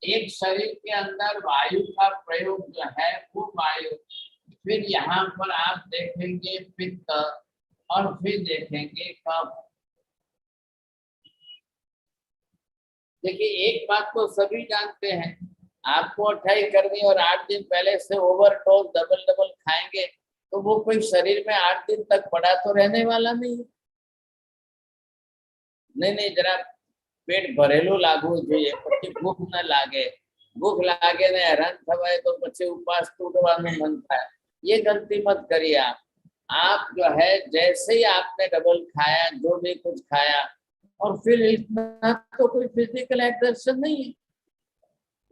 एक शरीर के अंदर वायु का प्रयोग जो है वो वायु, फिर यहाँ पर आप देखेंगे पित्त और फिर देखेंगे कफ। देखिए एक बात तो सभी जानते हैं, आपको 28 करनी और 8 दिन पहले से ओवरडोज डबल खाएंगे तो वो कोई शरीर में 8 दिन तक पड़ा तो रहने वाला नहीं। नहीं, जरा पेट भरेलू लागू જોઈએ, પછી ભૂખ ન લાગે, ભૂખ લાગે ને હેરાન થવાય તો પછી ઉપવાસ તૂટવાનું મન થાય। ये गलती मत करिए आप जो है जैसे ही आपने डबल खाया, जो भी कुछ खाया, और फिर इतना तो कोई फिजिकल एक्सर्शन नहीं है,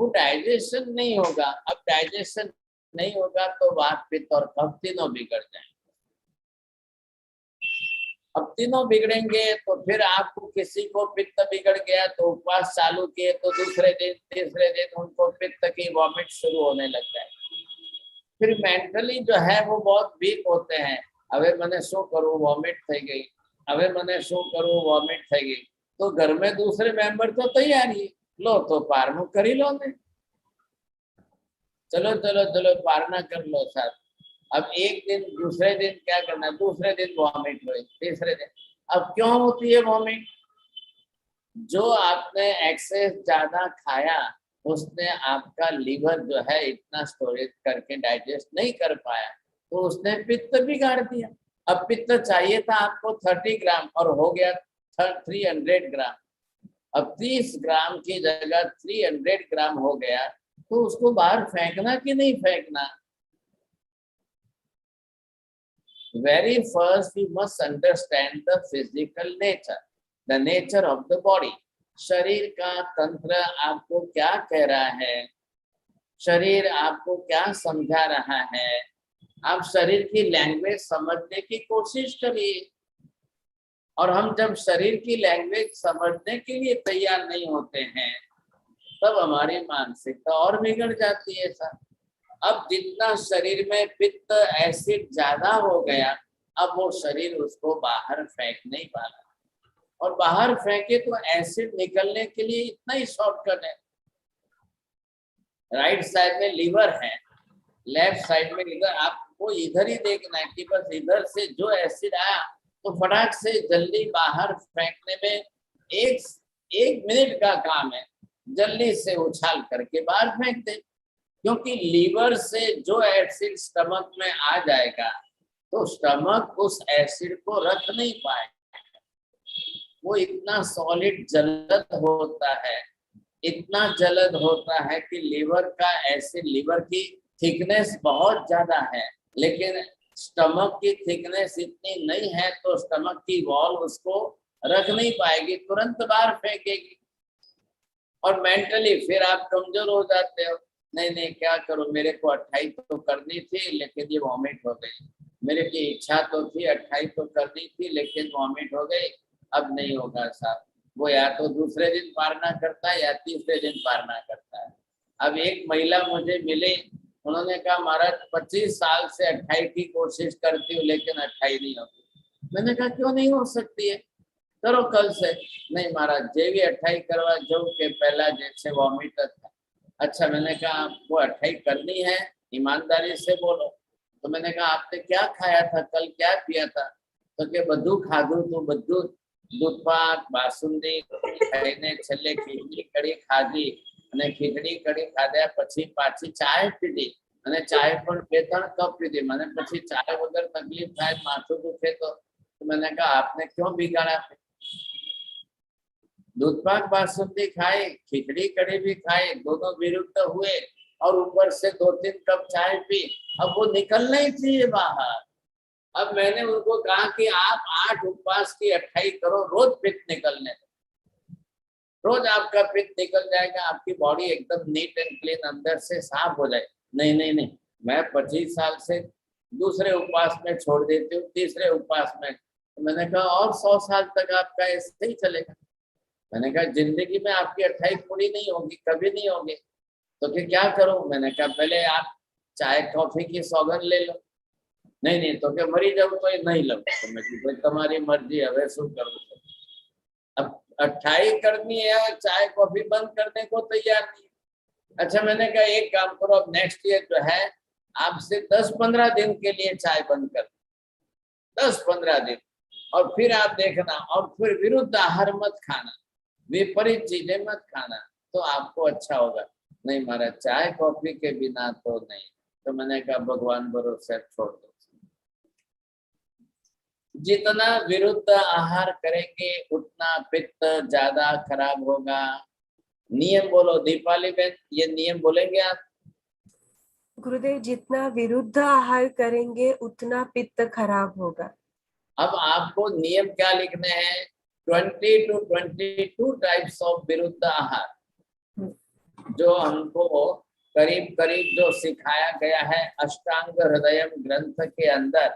वो डाइजेशन नहीं होगा। अब डाइजेशन नहीं होगा तो वात पित्त और कफ तीनों बिगड़ जाएंगे। अब तीनों बिगड़ेंगे तो फिर आपको किसी को पित्त बिगड़ गया तो उपवास चालू किए तो दूसरे दिन तीसरे दिन उनको पित्त की वॉमिट शुरू होने लग जाए। फिर मेंटली जो है वो बहुत वीक होते हैं। હવે મને શું કરું, વોમિટ થઈ ગઈ, હવે મને શું કરું, વોમિટ થઈ ગઈ। तो घर में दूसरे मेंबर तो तैयार ही, लो तो पारना करी लो ने, चलो चलो चलो पारना कर लो साथ। अब एक दिन दूसरे दिन क्या करना, दूसरे दिन वॉमिट हुई, तीसरे दिन। अब क्यों होती है वॉमिट? जो आपने एक्सेस ज्यादा खाया उसने आपका लीवर जो है इतना स्टोरेज करके डाइजेस्ट नहीं कर पाया तो उसने पित्त बिगाड़ दिया। अब पित्त चाहिए था आपको 30 ग्राम और हो गया 300 ग्राम। अब 30 ग्राम की जगह 300 ग्राम हो गया तो उसको बाहर फेंकना कि नहीं फेंकना? Very first you must understand the physical nature, the nature of the body. शरीर का तंत्र आपको क्या कह रहा है, शरीर आपको क्या समझा रहा है, आप शरीर की लैंग्वेज समझने की कोशिश करिए। और हम जब शरीर की लैंग्वेज समझने के लिए तैयार नहीं होते हैं तब हमारी मानसिकता और बिगड़ जाती है सर। अब जितना शरीर में पित्त एसिड ज्यादा हो गया, अब वो शरीर उसको बाहर फेंक नहीं पाना, और बाहर फेंके तो एसिड निकलने के लिए इतना ही शॉर्टकट है। राइट साइड में लीवर है, लेफ्ट साइड में इधर, आपको इधर ही देखना है कि बस इधर से जो एसिड आया तो फटाक से जल्दी बाहर फेंकने में एक मिनट का काम है, जल्दी से उछाल करके बाहर फेंक दे। क्योंकि लीवर से जो एसिड स्टमक में आ जाएगा तो स्टमक उस एसिड को रख नहीं पाएगा, वो इतना सॉलिड जलद होता है, इतना जलद होता है कि लीवर का एसिड, लीवर की थिकनेस बहुत ज्यादा है लेकिन स्टमक की थिकनेस इतनी नहीं है तो स्टमक की वॉल उसको रख नहीं पाएगी, तुरंत बाहर फेंकेगी। और मेंटली फिर आप कमजोर हो जाते हो, नहीं क्या करूं, मेरे को 28 तो करनी थी लेकिन ये वॉमिट हो गई, मेरे की इच्छा तो थी 28 तो करनी थी लेकिन वॉमिट हो गई, अब नहीं होगा साहब। वो या तो दूसरे दिन पारना करता है या तीसरे दिन पारना करता है। अब एक महिला मुझे मिली, उन्होंने कहा महाराज 25 साल से 28 की कोशिश करती हूँ लेकिन 28 नहीं होती। मैंने कहा क्यों नहीं हो सकती है, करो कल से। नहीं महाराज जेवी 28 करवा जो के पहला जैसे वॉमिट था। अच्छा, मैंने कहा आपको 28 करनी है, ईमानदारी से बोलो। तो मैंने कहा आपने क्या खाया था कल, क्या पिया था? तो के बधु खाधु तो बधु दूधपाक बासुंदी खाईने छेल्ले खीचड़ी कढ़ी खाधी અને ખીચડી કઢી ખાધા પછી પાછી ચાય પીધી અને ચાય પણ 2-3 કપ પીધી। મને પછી ચાય વગર તકલીફ થાય, માથું દુખે તો मैंने कहा आपने क्यों बिगाड़ा? दूधपाक बासुंदी खाई, खिचड़ी कढ़ी भी खाई, दोनों विरुद्ध हुए और ऊपर से 2-3 कप चाय पी, अब वो निकलना ही चाहिए बाहर। अब मैंने उनको कहा कि आप 8 उपवास की 28 करो, रोज पित्त निकलने दो, रोज आपका पित्त निकल जाएगा, आपकी बॉडी एकदम नीट एंड क्लीन अंदर से साफ हो जाए। नहीं, मैं 25 साल से दूसरे उपवास में छोड़ देती हूँ, तीसरे उपवास में। तो मैंने कहा और 100 साल तक आपका ऐसे ही चलेगा। मैंने कहा जिंदगी में आपकी 28 पूरी नहीं होगी, कभी नहीं होगी, तो फिर क्या करूं? मैंने कहा पहले आप चाय कॉफी की सौगंध ले लो। नहीं तो क्या मरी जाऊं तो नहीं लो। तो मैं भाई तुम्हारी मर्जी, હવે શું करूं? अब 28 करनी है, चाय कॉफी बंद करने को तैयार नहीं। अच्छा, मैंने कहा एक काम करो, अब नेक्स्ट ईयर जो है आपसे 10-15 दिन के लिए चाय बंद कर, 10-15 दिन, और फिर आप देखना, और फिर विरुद्ध आहार मत खाना, विपरीत चीजें मत खाना, तो आपको अच्छा होगा। नहीं महाराज, चाय कॉफी के बिना तो नहीं। तो मैंने कहा भगवान भरोसे छोड़ दो। जितना विरुद्ध आहार करेंगे उतना पित्त ज्यादा खराब होगा। नियम बोलो दीपाली बहन, ये नियम बोलेंगे आप? गुरुदेव, जितना विरुद्ध आहार करेंगे उतना पित्त खराब होगा। अब आपको नियम क्या लिखने हैं? 20 to 22 टाइप्स ऑफ विरुद्ध आहार, जो हमको करीब करीब जो सिखाया गया है अष्टांग हृदयम ग्रंथ के अंदर,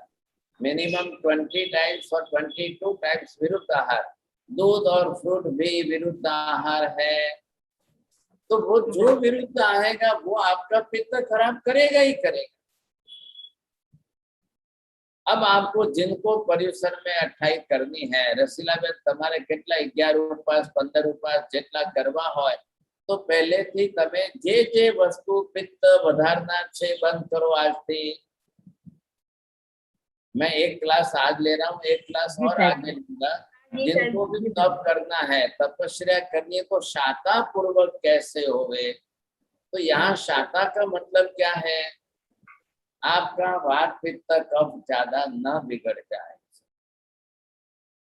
मिनिमम 20 टाइप्स और 22 टाइप्स विरुद्ध आहार। दूध और फ्रूट भी विरुद्ध आहार है। तो वो जो विरुद्ध आएगा वो आपका पित्त खराब करेगा ही करेगा। अब आपको जिनको परिसर में 28 करनी है, रसीलाबेन તમારે કેટલા 11 ઉપવાસ 15 ઉપવાસ જેટલા કરવા હોય, तो पहले थी તમે જે વસ્તુ પિત્ત વધારનાર છે બંધ કરો આજથી। मैं एक क्लास आज ले रहा हूँ, एक क्लास और आगे लूंगा। जिनको भी तप करना है, तपस्या करनी है, तो शाता पूर्वक कैसे होवे? तो यहाँ शाता का मतलब क्या है? आपका वात पित्त कफ ज्यादा न बिगड़ जाए।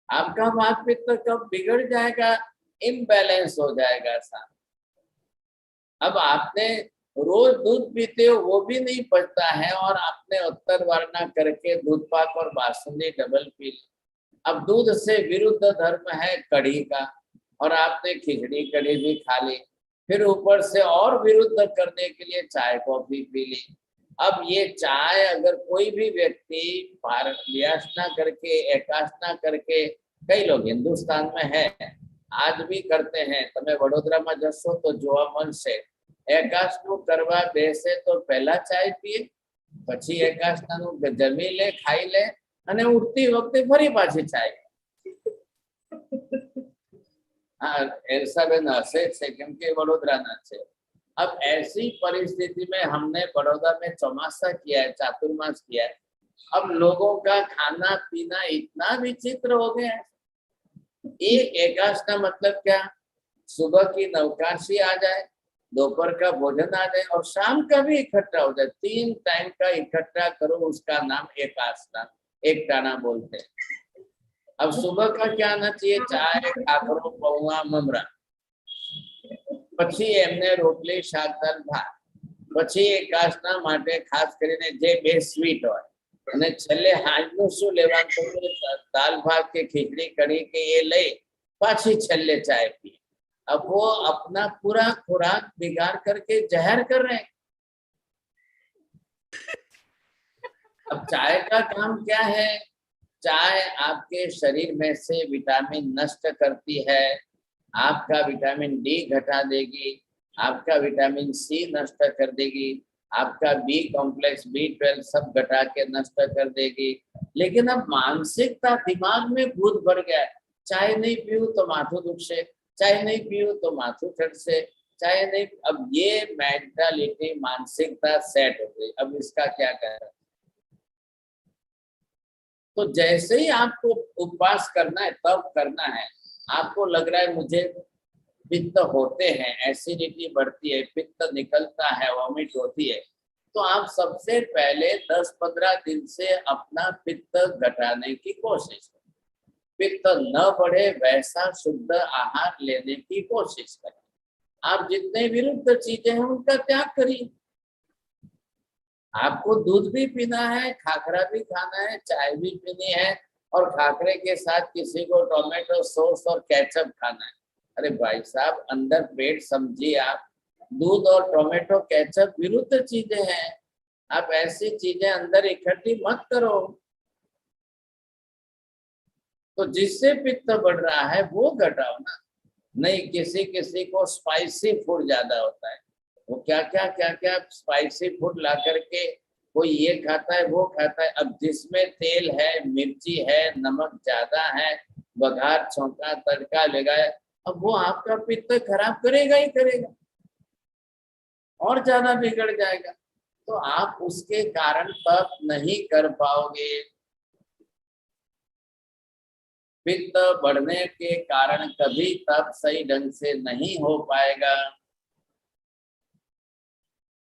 आपका वात पित्त कफ बिगड़ जाएगा, इम्बैलेंस हो जाएगा सा। अब आपने रोज दूध पीते हो वो भी नहीं पचता है, और आपने उत्तर वारणा करके दूध पाक और बासुंदी डबल पी ली। अब दूध से विरुद्ध धर्म है कढ़ी का, और आपने खिचड़ी कढ़ी भी खा ली, फिर ऊपर से और विरुद्ध करने के लिए चाय कॉफी पी ली। अब ये चाय अगर कोई भी व्यक्ति व्यासना करके एकासना करके, कई लोग हिंदुस्तान में है आज भी करते हैं, तमे वडोदरा में जशो तो जोवा मळशे, एकासनु करवा बेसे तो पहला चाय पीए, पछी एकासनानु जमी ले खाई ले, અને ઉઠતી વખતે ફરી પાછી ચાય। हाँ, एल्साबेन हसे छे केम के वडोदराना छे। अब ऐसी परिस्थिति में हमने बड़ौदा में चौमासा किया है, चातुर्मास किया है। अब लोगों का खाना पीना इतना विचित्र हो गया है। एक एकादश मतलब क्या? सुबह की नवकाशी आ जाए, दोपहर का भोजन आ जाए और शाम का भी इकट्ठा हो जाए। 3 टाइम का इकट्ठा करो, उसका नाम एकादश, एक टाना बोलते हैं। अब सुबह का क्या आना चाहिए? चाय, खाखरो, पौवा, ममरा, પછી એમને રોટલી શાક દાળ ભાત, પછી એકાદશના માટે ખાસ કરીને જે બે સ્વીટ હોય, અને છેલ્લે હાંજનું શું લેવાનું? દાળ ભાત કે ખીચડી કઢી કે એ લઈ પાછી છેલ્લે ચાय પી। अब वो अपना पूरा खुराक बिगाड़ करके जहर कर रहे हैं। अब चाय का काम क्या है? चाय आपके शरीर में से विटामिन नष्ट करती है, आपका विटामिन डी घटा देगी, आपका विटामिन सी नष्ट कर देगी, आपका बी कॉम्प्लेक्स B12 सब घटा के नष्ट कर देगी। लेकिन अब मानसिकता दिमाग में भूत भर गया है, चाय नहीं पीऊं तो माथुं दुखशे, चाय नहीं पीऊं तो माथुं चढ़से, चाय नहीं। अब ये मेंटालिटी मानसिकता सेट हो गई। अब इसका क्या करें? तो जैसे ही आपको उपवास करना है, तब करना है, आपको लग रहा है मुझे पित्त होते हैं, एसिडिटी बढ़ती है, पित्त निकलता है, वॉमिट होती है, तो आप सबसे पहले 10-15 दिन से अपना पित्त घटाने की कोशिश करें। पित्त न बढ़े वैसा शुद्ध आहार लेने की कोशिश करें। आप जितने विरुद्ध चीजें हैं उनका त्याग करिए। आपको दूध भी पीना है, खाखरा भी खाना है, चाय भी पीनी है, और खाखरे के साथ किसी को टोमेटो सॉस और केचप खाना है। अरे भाई साहब, अंदर पेट समझिए आप। दूध और टोमेटो केचप विरुद्ध चीजें हैं। आप ऐसी चीजें अंदर इकट्ठी मत करो। तो जिससे पित्त बढ़ रहा है वो घटाओ ना। नहीं, किसी को स्पाइसी फूड ज्यादा होता है, वो क्या स्पाइसी फूड ला करके कोई ये खाता है, वो खाता है। अब जिसमें तेल है, मिर्ची है, नमक ज्यादा है, बघार, छौंका, तड़का लगाए, अब वो आपका पित्त खराब करेगा ही करेगा। और ज्यादा बिगड़ जाएगा। तो आप उसके कारण तप नहीं कर पाओगे। पित्त बढ़ने के कारण कभी तप सही ढंग से नहीं हो पाएगा।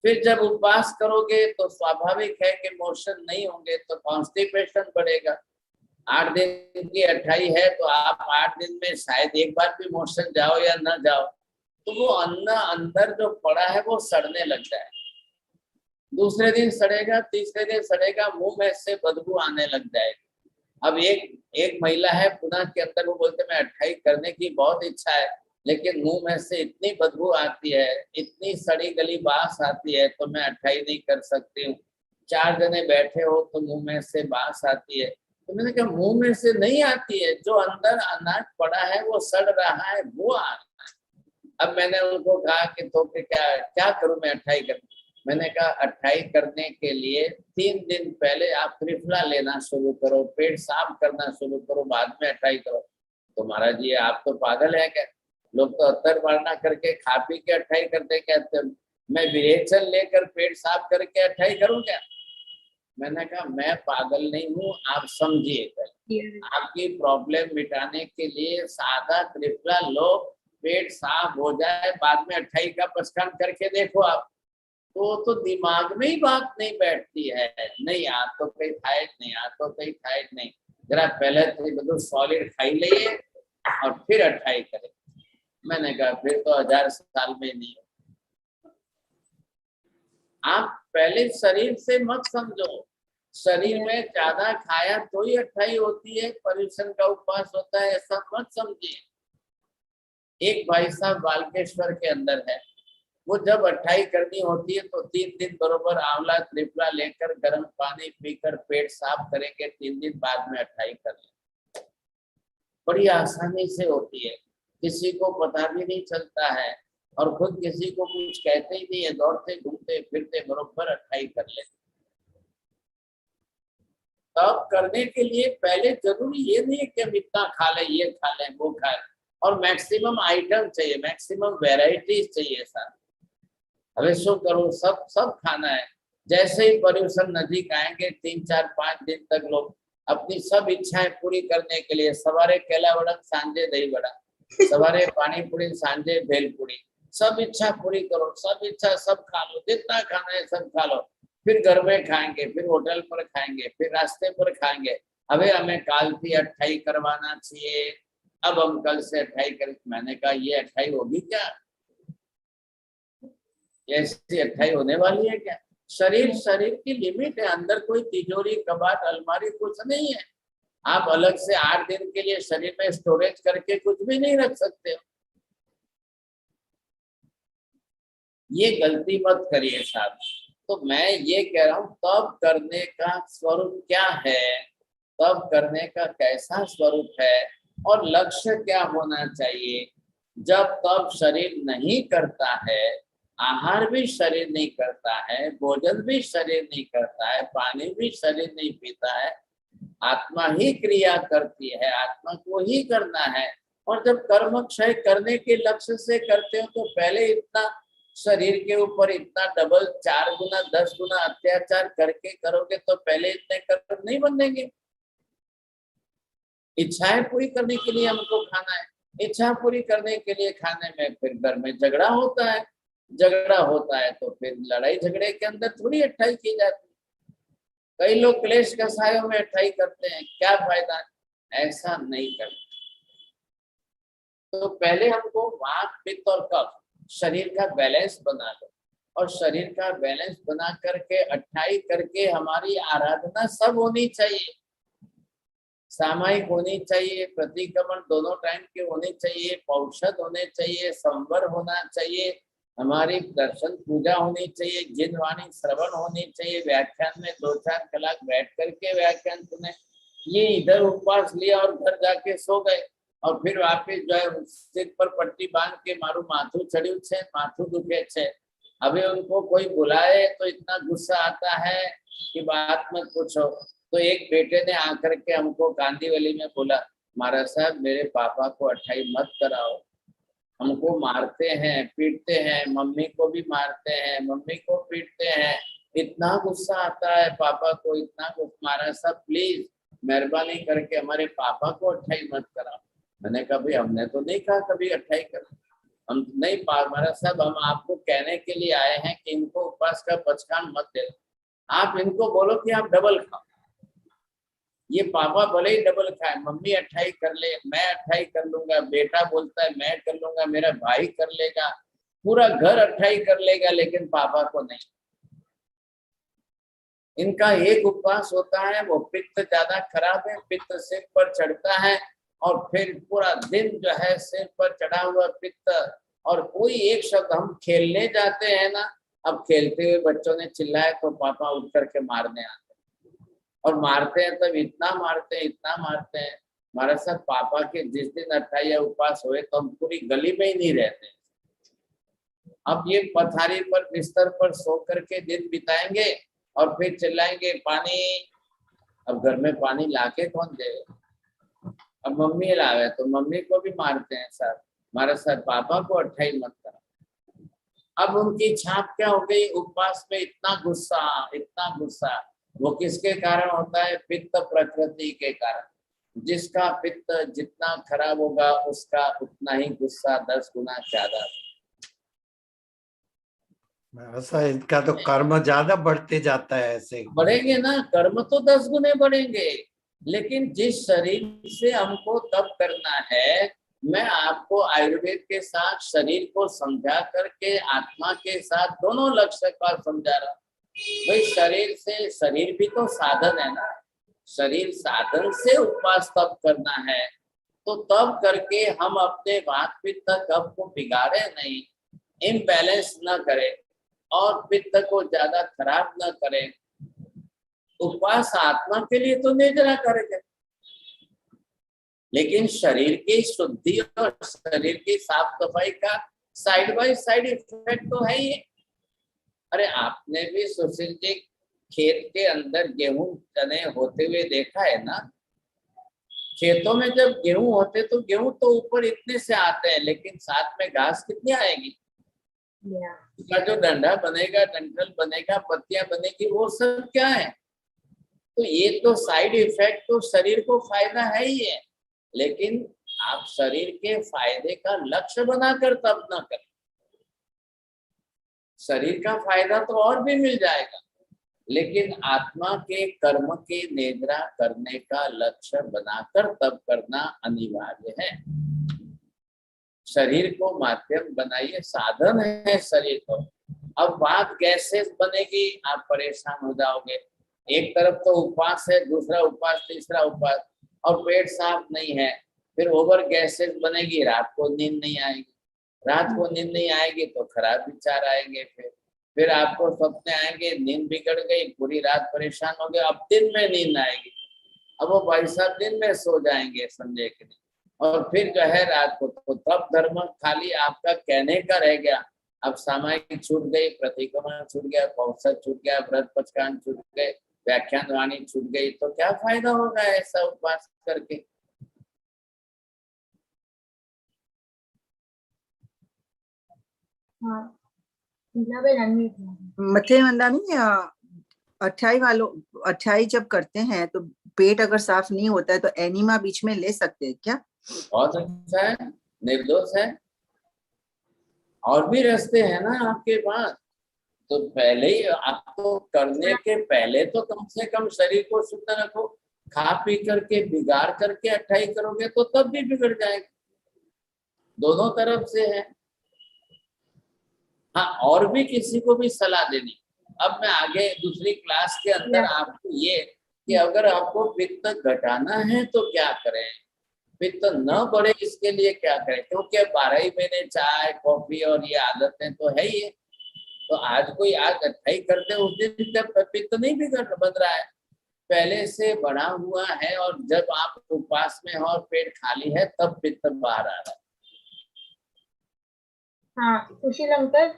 फिर जब उपवास करोगे तो स्वाभाविक है कि मोशन नहीं होंगे तो कॉन्स्टिपेशन बढ़ेगा। 8 दिन की 28 है तो आप 8 दिन में शायद एक बार भी मोशन जाओ या न जाओ, तो वो अन्न अंदर जो पड़ा है वो सड़ने लगता है। दूसरे दिन सड़ेगा, तीसरे दिन सड़ेगा, मुंह में से बदबू आने लग जाएगी। अब एक महिला है पुणे के अंदर, वो बोलते मैं 28 करने की बहुत इच्छा है, लेकिन मुंह में से इतनी बदबू आती है, इतनी सड़ी गली बांस आती है, तो मैं 28 नहीं कर सकती हूँ। 4 जने बैठे हो तो मुंह में से बांस आती है। तो मैंने कहा मुंह में से नहीं आती है, जो अंदर अनाज पड़ा है वो सड़ रहा है, वो आ रहा है। अब मैंने उनको कहा कि तो क्या क्या करूं मैं 28 कर। मैंने कहा 28 करने के लिए 3 दिन पहले आप त्रिफला लेना शुरू करो, पेट साफ करना शुरू करो, बाद में 28 करो। तो महाराज जी आप तो पागल है क्या? लोग तो अत्तर वारणा करके खा पी के 28 करते, कहते मैं विरेचन लेकर पेट साफ करके 28 करूं क्या? मैंने कहा मैं पागल नहीं हूँ, आप समझिए। आपकी प्रॉब्लम मिटाने के लिए सादा त्रिफला लो, पेट साफ हो जाए, बाद में 28 का प्रस्थान करके देखो आप। तो दिमाग में ही बात नहीं बैठती है। नहीं आ तो कहीं थायराइड नहीं, आ तो कहीं थायराइड नहीं, जरा पहले तो બધું सॉलिड खाई लिए और फिर 28 करें। मैंने कहा फिर तो 1000 साल में नहीं। आप पहले शरीर से मत समझो, शरीर में ज्यादा खाया तो ही 28 होती है, पर्यूषण का उपवास होता है, ऐसा मत समझिए। एक भाई साहब बालकेश्वर के अंदर है, वो जब 28 करनी होती है तो 3 दिन बरोबर आंवला त्रिफला लेकर गर्म पानी पीकर पेट साफ करेंगे, 3 दिन बाद में 28 कर लें। बड़ी आसानी से होती है, किसी को पता भी नहीं चलता है और खुद किसी को कुछ कहते ही नहीं है, दौड़ते घूमते फिरते बरोबर 28 कर लेते। तब करने के लिए पहले जरूरी ये नहीं है कि हम इतना खा लें, ये खा लें, वो खा लें, और मैक्सिमम आइटम चाहिए, मैक्सिमम वेराइटीज चाहिए सर। हमें शो करो, सब खाना है। जैसे ही पर्यूषण नजदीक आएंगे 3, 4, 5 दिन तक लोग अपनी सब इच्छाएं पूरी करने के लिए सवारे केला वड़ा, सांझे दही वड़ा, सवारे पानी पूरी, सांझे भेलपूरी, सब इच्छा पूरी करो, सब इच्छा सब खा लो, जितना खाना है सब खा लो। फिर घर में खाएंगे, फिर होटल पर खाएंगे, फिर रास्ते पर खाएंगे। अबे हमें काल थी 28 करवाना चाहिए, अब हम कल से 28 करें। मैंने कहा ये 28 होगी क्या? ऐसी 28 होने वाली है क्या? शरीर की लिमिट है, अंदर कोई तिजोरी कबाट अलमारी कुछ नहीं है। आप अलग से 8 दिन के लिए शरीर में स्टोरेज करके कुछ भी नहीं रख सकते हो। ये गलती मत करिए साहब। तो मैं ये कह रहा हूँ तब करने का स्वरूप क्या है, तब करने का कैसा स्वरूप है और लक्ष्य क्या होना चाहिए। जब तब शरीर नहीं करता है, आहार भी शरीर नहीं करता है, भोजन भी शरीर नहीं करता है, पानी भी शरीर नहीं पीता है, आत्मा ही क्रिया करती है, आत्मा को ही करना है। और जब कर्म क्षय करने के लक्ष्य से करते हो तो पहले इतना शरीर के ऊपर इतना डबल 4 गुना 10 गुना अत्याचार करके करोगे तो पहले इतने कर्म नहीं बनेंगे। इच्छाएं पूरी करने के लिए हमको खाना है, इच्छा पूरी करने के लिए खाने में फिर घर में झगड़ा होता है, झगड़ा होता है तो फिर लड़ाई झगड़े के अंदर थोड़ी 28 की जाती है। कई लोग क्लेश कसायों में 28 करते हैं, क्या फायदा? ऐसा नहीं करते। तो पहले हमको वात पित्त और कफ शरीर का बैलेंस बना लो, और शरीर का बैलेंस बना करके 28 करके हमारी आराधना सब होनी चाहिए, सामायिक होनी चाहिए, प्रतिक्रमण दोनों टाइम के होने चाहिए, औषध होने चाहिए, संवर होना चाहिए, हमारी दर्शन पूजा होनी चाहिए, जिन वाणी श्रवण होनी चाहिए, व्याख्यान में 2-4 कलाक बैठ करके व्याख्यान सुने। ये इधर उपवास लिया और घर जाके सो गए और फिर वापिस जो है सिर पर पट्टी बांध के मारू माथू चढ़्यू छे, माथू दुखे छे। अभी उनको कोई बुलाए तो इतना गुस्सा आता है कि बात मत पूछो। तो एक बेटे ने आकर के हमको कांदीवली में बोला, महाराज साहब मेरे पापा को 28 मत कराओ। हमको मारते हैं, पीटते हैं, मम्मी को भी मारते हैं, मम्मी को पीटते हैं, इतना गुस्सा आता है पापा को, इतना गुस्सा मारा। सब प्लीज मेहरबानी करके हमारे पापा को अट्ठाई मत कराओ। मैंने कहा भाई हमने तो नहीं कहा कभी अट्ठाई कर, हम नहीं हमारा सब, हम आपको कहने के लिए आए हैं कि इनको उपवास का पचकान मत दे। आप इनको बोलो कि आप डबल खाओ। ये पापा भले ही डबल खाए, मम्मी अट्ठाई कर ले, मैं अट्ठाई कर लूंगा, बेटा बोलता है मैं कर लूंगा, मेरा भाई कर लेगा, पूरा घर अट्ठाई कर लेगा, लेकिन पापा को नहीं। इनका एक उपवास होता है, वो पित्त ज्यादा खराब है, पित्त सिर पर चढ़ता है और फिर पूरा दिन जो है सिर पर चढ़ा हुआ पित्त। और कोई एक शब्द, हम खेलने जाते हैं ना, अब खेलते हुए बच्चों ने चिल्लाए तो पापा उठ करके मारने आते हैं, और मारते हैं तब इतना मारते हैं, इतना मारते हैं। हमारे साथ पापा के जिस दिन 28 उपवास हुए तो हम पूरी गली में ही नहीं रहते। अब ये पथारी पर बिस्तर पर सो करके दिन बिताएंगे और फिर चिल्लाएंगे पानी। अब घर में पानी लाके कौन दे? अब मम्मी लावे तो मम्मी को भी मारते हैं साथ, हमारे साथ पापा को अट्ठाई मत करा। अब उनकी छाप क्या हो गई? उपवास में इतना गुस्सा, इतना गुस्सा। वो किसके कारण होता है? पित्त प्रकृति के कारण। जिसका पित्त जितना खराब होगा उसका उतना ही गुस्सा 10 गुना ज्यादा। ऐसा इनका तो कर्म ज्यादा बढ़ते जाता है। ऐसे बढ़ेंगे ना, कर्म तो 10 गुने बढ़ेंगे, लेकिन जिस शरीर से हमको तप करना है, मैं आपको आयुर्वेद के साथ शरीर को समझा करके आत्मा के साथ दोनों लक्ष्य का समझा रहा। भाई शरीर से, शरीर भी तो साधन है ना, शरीर साधन से उपवास तप करना है, तो तब करके हम अपने वात पित्त कफ को बिगाड़े नहीं, इम्बैलेंस न करें और पित्त को ज्यादा खराब न करें। उपवास आत्मा के लिए तो निर्जरा करेगा, लेकिन शरीर की शुद्धि और शरीर की साफ सफाई का साइड बाय साइड इफेक्ट तो है ही। अरे आपने भी सुशील जी खेत के अंदर गेहूं चने होते हुए देखा है ना? खेतों में जब गेहूं होते तो गेहूं तो ऊपर इतने से आते हैं, लेकिन साथ में घास कितनी आएगी? उसका जो डंडा बनेगा, डंठल बनेगा, पत्तियां बनेगी, वो सब क्या है? तो ये तो साइड इफेक्ट तो शरीर को फायदा है ही है, लेकिन आप शरीर के फायदे का लक्ष्य बनाकर तप न करें। शरीर का फायदा तो और भी मिल जाएगा, लेकिन आत्मा के कर्म के निद्रा करने का लक्ष्य बनाकर तप करना अनिवार्य है। शरीर को माध्यम बनाइए, साधन है शरीर को। अब बात गैसेस बनेगी, आप परेशान हो जाओगे। एक तरफ तो उपवास है, दूसरा उपवास, तीसरा उपवास, और पेट साफ नहीं है, फिर ओवर गैसेस बनेगी, रात को नींद नहीं आएगी। रात को नींद नहीं आएगी तो खराब विचार आएंगे, फिर आपको सपने आएंगे, नींद बिगड़ गई, पूरी रात परेशान हो गए, अब दिन में नींद आएगी। अब वो भाई साहब दिन में सो जाएंगे संडे के दिन, और फिर जो है रात को, तो तब धर्म खाली आपका कहने का रह गया। अब सामायिक छूट गई, प्रतिक्रमण छूट गया, पौषध छूट गया, व्रत पचकान छूट गए, व्याख्यान वाणी छूट गई, तो क्या फायदा होगा ऐसा उपवास करके? मथे मंदानी 28 जब करते हैं तो पेट अगर साफ नहीं होता है तो एनीमा बीच में ले सकते हैं क्या? बहुत अच्छा है, निर्दोष है। और भी रास्ते हैं ना आपके पास, तो पहले ही आपको करने के पहले तो कम से कम शरीर को शुद्ध रखो। खा पी करके बिगाड़ करके 28 करोगे तो तब भी बिगड़ जाएगा। दोनों तरफ से है। हाँ, और भी किसी को भी सलाह देनी। अब मैं आगे दूसरी क्लास के अंदर आपको ये कि अगर आपको पित्त घटाना है तो क्या करें, पित्त न बढ़े इसके लिए क्या करें, क्योंकि 12 ही महीने चाय कॉफी और ये आदतें तो है ही है। तो आज कोई आज 28 करते उस दिन जब पित्त नहीं बन रहा है, पहले से बढ़ा हुआ है, और जब आप उपवास में हो और पेट खाली है तब पित्त बाहर आ रहा है। हाँ, सुशील अंकल।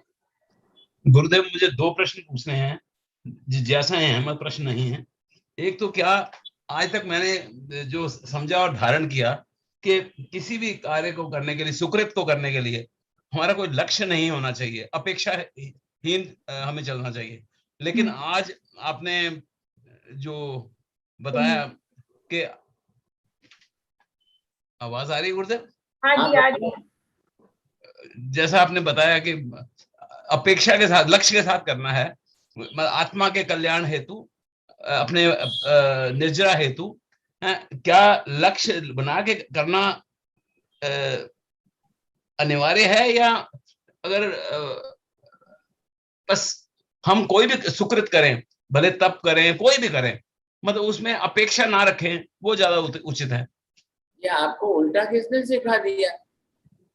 गुरुदेव मुझे 2 प्रश्न पूछने हैं, जिज्ञासा है, अहमद प्रश्न नहीं है। एक तो क्या आज तक मैंने जो समझा और धारण किया कि किसी भी कार्य को करने के लिए, सुकृत को करने के लिए हमारा कोई लक्ष्य नहीं होना चाहिए, अपेक्षाहीन हमें चलना चाहिए। लेकिन आज आपने जो बताया कि आवाज आ रही है गुरुदेव? हाँ जी, हाँ जी। जैसा आपने बताया कि अपेक्षा के साथ, लक्ष्य के साथ करना है, आत्मा के कल्याण हेतु, अपने निर्जरा हेतु, क्या लक्ष्य बना के करना अनिवार्य है, या अगर बस हम कोई भी सुकृत करें, भले तप करें, कोई भी करें, मतलब उसमें अपेक्षा ना रखें, वो ज्यादा उचित है? ये आपको उल्टा किसने सिखा दिया?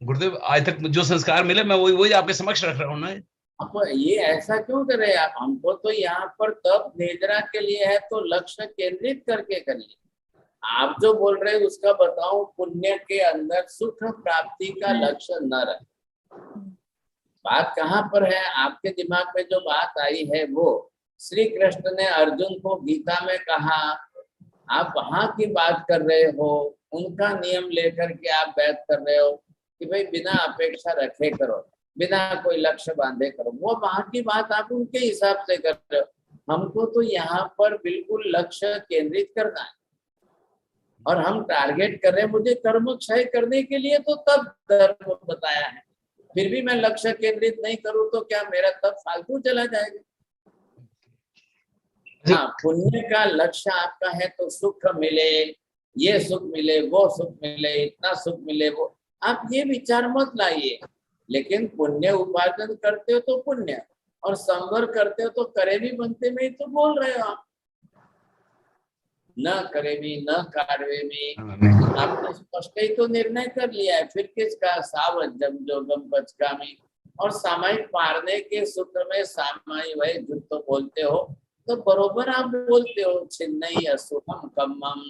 गुरुदेव, आज तक जो संस्कार मिले मैं वही आपके समक्ष रख रहा हूँ ना। अब ये ऐसा क्यों करे आप? हमको तो यहाँ पर तप निद्रा के लिए है, तो लक्ष्य केंद्रित करके करिए। आप जो बोल रहे हैं उसका बताओ, पुण्य के अंदर सुख प्राप्ति का लक्ष्य न रहे। बात कहाँ पर है? आपके दिमाग में जो बात आई है वो श्री कृष्ण ने अर्जुन को गीता में कहा, आप वहां की बात कर रहे हो, उनका नियम लेकर के आप बात कर रहे हो कि भाई बिना अपेक्षा रखे करो, बिना कोई लक्ष्य बांधे करो। वो वहां की बात आप उनके हिसाब से कर रहे हो। हमको तो यहाँ पर बिल्कुल लक्ष्य केंद्रित करना है, और हम टारगेट कर रहे हैं मुझे कर्म क्षय करने के लिए, तो तब धर्म बताया है। फिर भी मैं लक्ष्य केंद्रित नहीं करूं तो क्या मेरा तब फालतू चला जाएगा? हाँ, पुण्य का लक्ष्य आपका है तो सुख मिले, ये सुख मिले, वो सुख मिले, इतना सुख मिले, वो आप ये विचार मत लाइए। लेकिन पुण्य उपार्जन करते हो तो पुण्य, और संवर करते हो तो करे भी बनते में ही तो बोल रहे हो आप। न करे भी न कार्य में, आपने स्पष्ट ही तो निर्णय कर लिया है। फिर किसका सावध जम जोगम पचकामी, और सामायिक मारने के सूत्र में सामायिक वही झूठ तो बोलते हो, तो बरोबर आप बोलते हो। छिन्नई अशुभम कम्मम,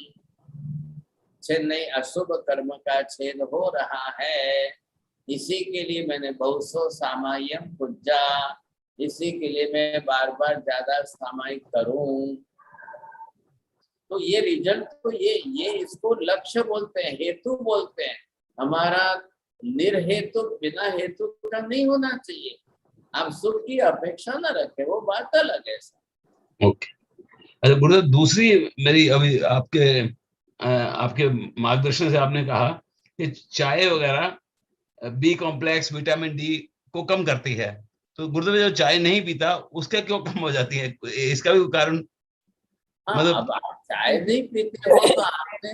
छिन्नई अशुभ कर्म का छेद हो रहा है। इसी के लिए मैंने बहुसो सामायिक पूजा, इसी के लिए मैं बार बार ज्यादा सामायिक करूं। तो ये रिजल्ट तो ये इसको लक्ष्य बोलते हैं, हेतु बोलते हैं। हमारा निर्हेतु बिना हेतु का नहीं होना चाहिए। आप सुख की अपेक्षा न रखें, वो बात अलग है। ओके, अच्छा गुरुदेव, दूसरी मेरी अभी आपके मार्गदर्शन से आपने कहा कि चाय वगैरह बी कॉम्प्लेक्स, विटामिन डी को कम करती है, तो गुरुदेव जो चाय नहीं पीता उसका क्यों कम हो जाती है? इसका भी कारण? मतलब अब आप चाय नहीं पीते हो तो आपने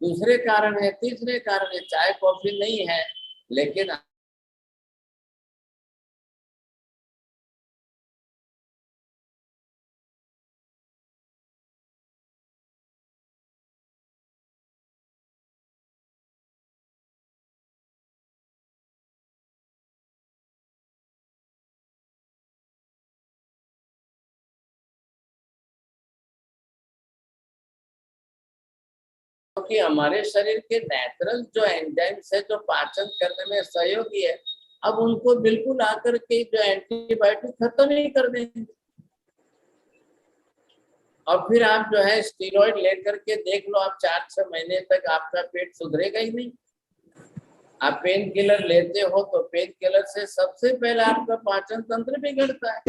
दूसरे कारण है, तीसरे कारण है। चाय कॉफी नहीं है, लेकिन कि हमारे शरीर के नेचुरल जो एंजाइम्स है, जो पाचन करने में सहयोगी है, अब उनको बिल्कुल आकर के जो एंटीबायोटिक खत्म ही कर देंगे। और फिर आप जो है स्टीरॉइड लेकर के देख लो, आप 4-6 महीने तक आपका पेट सुधरेगा ही नहीं। आप पेन किलर लेते हो तो पेन किलर से सबसे पहले आपका पाचन तंत्र बिगड़ता है,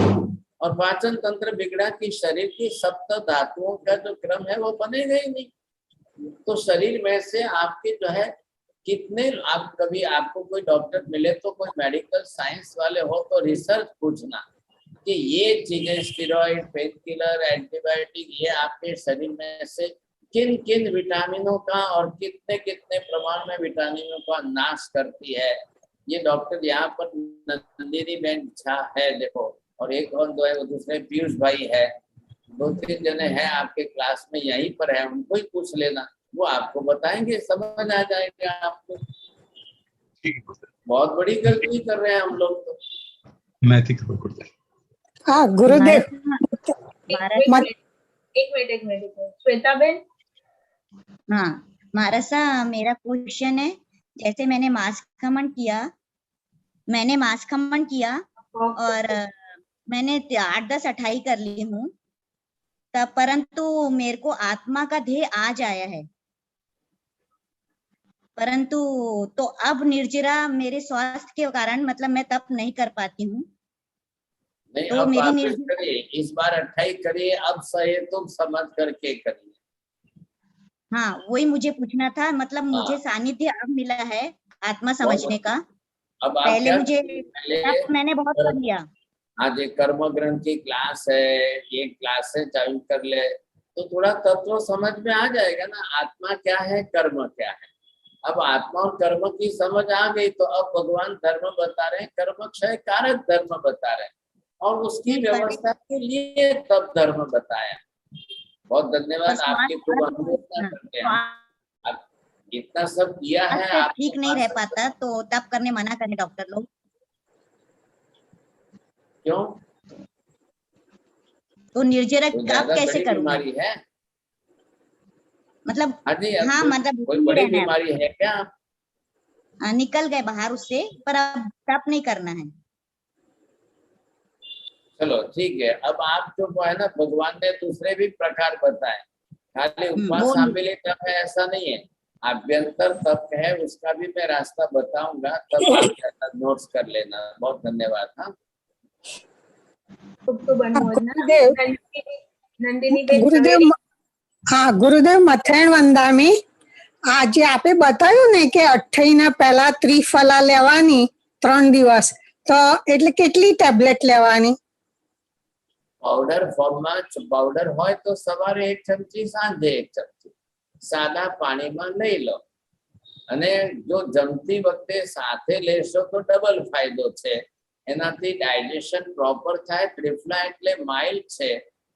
और पाचन तंत्र बिगड़ा कि शरीर की सप्त धातुओं का जो क्रम है वो बनेगा ही नहीं। तो शरीर में से आपके जो है कितने, आप कभी आपको कोई डॉक्टर मिले तो कोई मेडिकल साइंस वाले हो तो रिसर्च पूछना कि ये चीजें स्टेरॉइड, पेन किलर, एंटीबायोटिक, ये आपके शरीर में से किन किन विटामिनों का और कितने कितने प्रमाण में विटामिनों का नाश करती है। ये डॉक्टर यहाँ पर नंदिनी बेन झा है देखो, और एक और दो है, वो दूसरे पीयूष भाई है, 2-3 जने हैं आपके क्लास में यहीं पर है, उनको ही पूछ लेना, वो आपको बताएंगे, समझ आ जाएगा आपको। बहुत बड़ी गलती कर रहे हैं हम लोग तो। मैं ठीक हूँ। हाँ गुरुदेव, एक मिनट श्वेता बेन। हाँ मारसा, मेरा क्वेश्चन है, जैसे मैंने मास खमन किया और मैंने 8-10 अठाई कर ली हूँ, तब परंतु मेरे को आत्मा का ध्येय आज आया है। परंतु तो अब निर्जरा मेरे स्वास्थ्य के कारण मतलब मैं तप नहीं कर पाती हूँ। नहीं, तो अब मेरी वापस निर्जरा करिए, इस बार 28 करिए, अब सही तुम समझ करके करिए। हाँ वही मुझे पूछना था, मतलब मुझे हाँ। सानिध्य अब मिला है आत्मा बहुत समझने का। अब आप पहले क्या मुझे करिए, पहले तप मैंने बहुत कर लिया। आज एक कर्म ग्रंथ की क्लास है, ये क्लासें ज्वाइन कर ले तो थोड़ा तत्व समझ में आ जाएगा ना, आत्मा क्या है, कर्म क्या है। अब आत्मा और कर्म की समझ आ गई तो अब भगवान धर्म बता रहे हैं, कर्म क्षय कारक धर्म बता रहे हैं, और उसकी व्यवस्था के लिए तब धर्म बताया। बहुत धन्यवाद, बस आपकी खूब अनुमोदना करते हैं। आप इतना सब किया है, स्वास्थ्य आप ठीक नहीं रह पाता तो तप करने मना करें डॉक्टर लोग। क्यों? तो निर्जरा कोई अब ज्यादा कैसे बड़ी करूँ मैं? बीमारी है? मतलब हाँ जी, हाँ मतलब कोई नहीं बड़ी रहना है। बीमारी है क्या? निकल गए बाहर उससे, पर अब तप नहीं करना है। चलो ठीक है, अब आप जो है ना, भगवान ने दूसरे भी प्रकार बताए, खाली उपवास शामिल तप है ऐसा नहीं है, आभ्यंतर तप है, उसका भी मैं रास्ता बताऊंगा, तब आप नोट्स कर लेना। बहुत धन्यवाद। हाँ गुरुदेव नंदिनी ગુરુદેવ હા ગુરુદેવ મથેણ વંદામી આજે આપે બતાવ્યું ને કે 28 પહેલા ત્રિફલા લેવાની 3 દિવસ તો એટલે કેટલી ટેબ્લેટ લેવાની? પાવડર ફોર્મમાં પાવડર હોય તો સવારે 1 ચમચી, સાંજે 1 ચમચી સાદા પાણીમાં લઈ લો, અને જો જમતી વખતે સાથે લેશો તો ડબલ ફાયદો છે, એનાથી ડાયજેશન પ્રોપર થાય। ત્રિફલા એટલે માઇલ્ડ છે,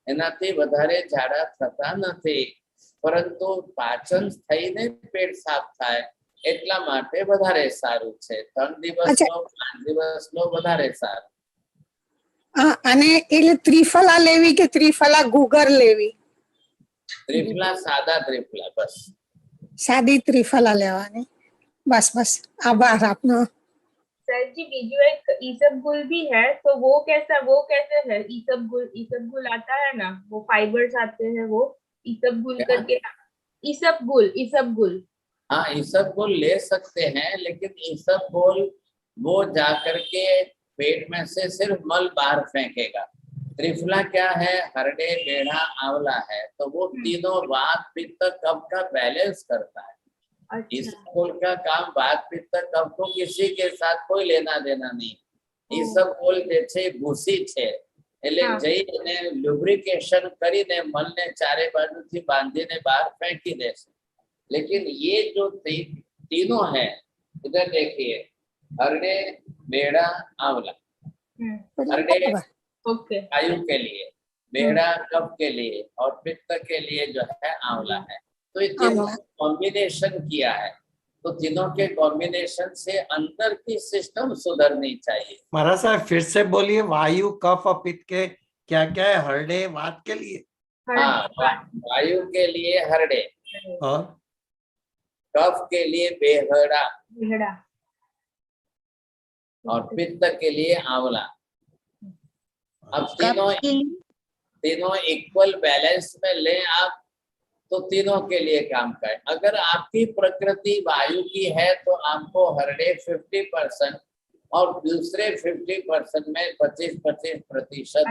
એનાથી વધારે ઝાડા થતા નથી, પરંતુ પાચન થઈને પેટ સાફ થાય એટલા માટે વધારે સારું છે। 3 દિવસ લો, 5 દિવસ લો, વધારે સારું। અને એટલે ત્રિફલા લેવી કે ત્રિફલા ગુગર લેવી? ત્રિફલા, સાદા ત્રિફલા, બસ સાદી ત્રિફલા લેવાની। બસ બસ, આભાર આપનો। सर जी बीजू एक ईसबगुल भी है, तो वो कैसे है? ईसबगुल आता है ना, वो फाइबर्स आते हैं, वो ईसबगुल करके। ईसबगुल हाँ, ईसबगुल ले सकते हैं, लेकिन ईसबगुल वो जा करके पेट में से सिर्फ मल बाहर फेंकेगा। त्रिफला क्या है? हरड़े, बेढ़ा, आंवला है, तो वो तीनों वात, पित्त, कफ का बैलेंस करता है। ईसबगुल का काम वात, पित्त, कफ को किसी के साथ कोई लेना देना नहीं। ईसबगुल जैसे भूसी छे, એટલે જઈને લ્યુબ્રિકેશન કરીને મલને ચારે બાજુથી બાંધીને બહાર ફેંકી દેશે। लेकिन ये जो तीनों है, इधर देखिए, हरड़े, बेड़ा, आंवला। हरड़े वायु के लिए, बेड़ा कफ के लिए, और पित्त के लिए जो है आंवला है। तो ये तीनों कॉम्बिनेशन किया है, तो तीनों के कॉम्बिनेशन से अंदर की सिस्टम सुधरनी चाहिए। महाराज साहब फिर से बोलिए, वायु, कफ और पित्त के क्या क्या है? हरड़े वात के लिए, हाँ, वायु के लिए हरड़े, और कफ के लिए बेहड़ा, और पित्त के लिए आंवला। अब तीनों इक्वल बैलेंस में ले आप, तो तीनों के लिए काम करें। अगर आपकी प्रकृति वायु की है तो आपको हरड़े 50% और दूसरे 50% में 25%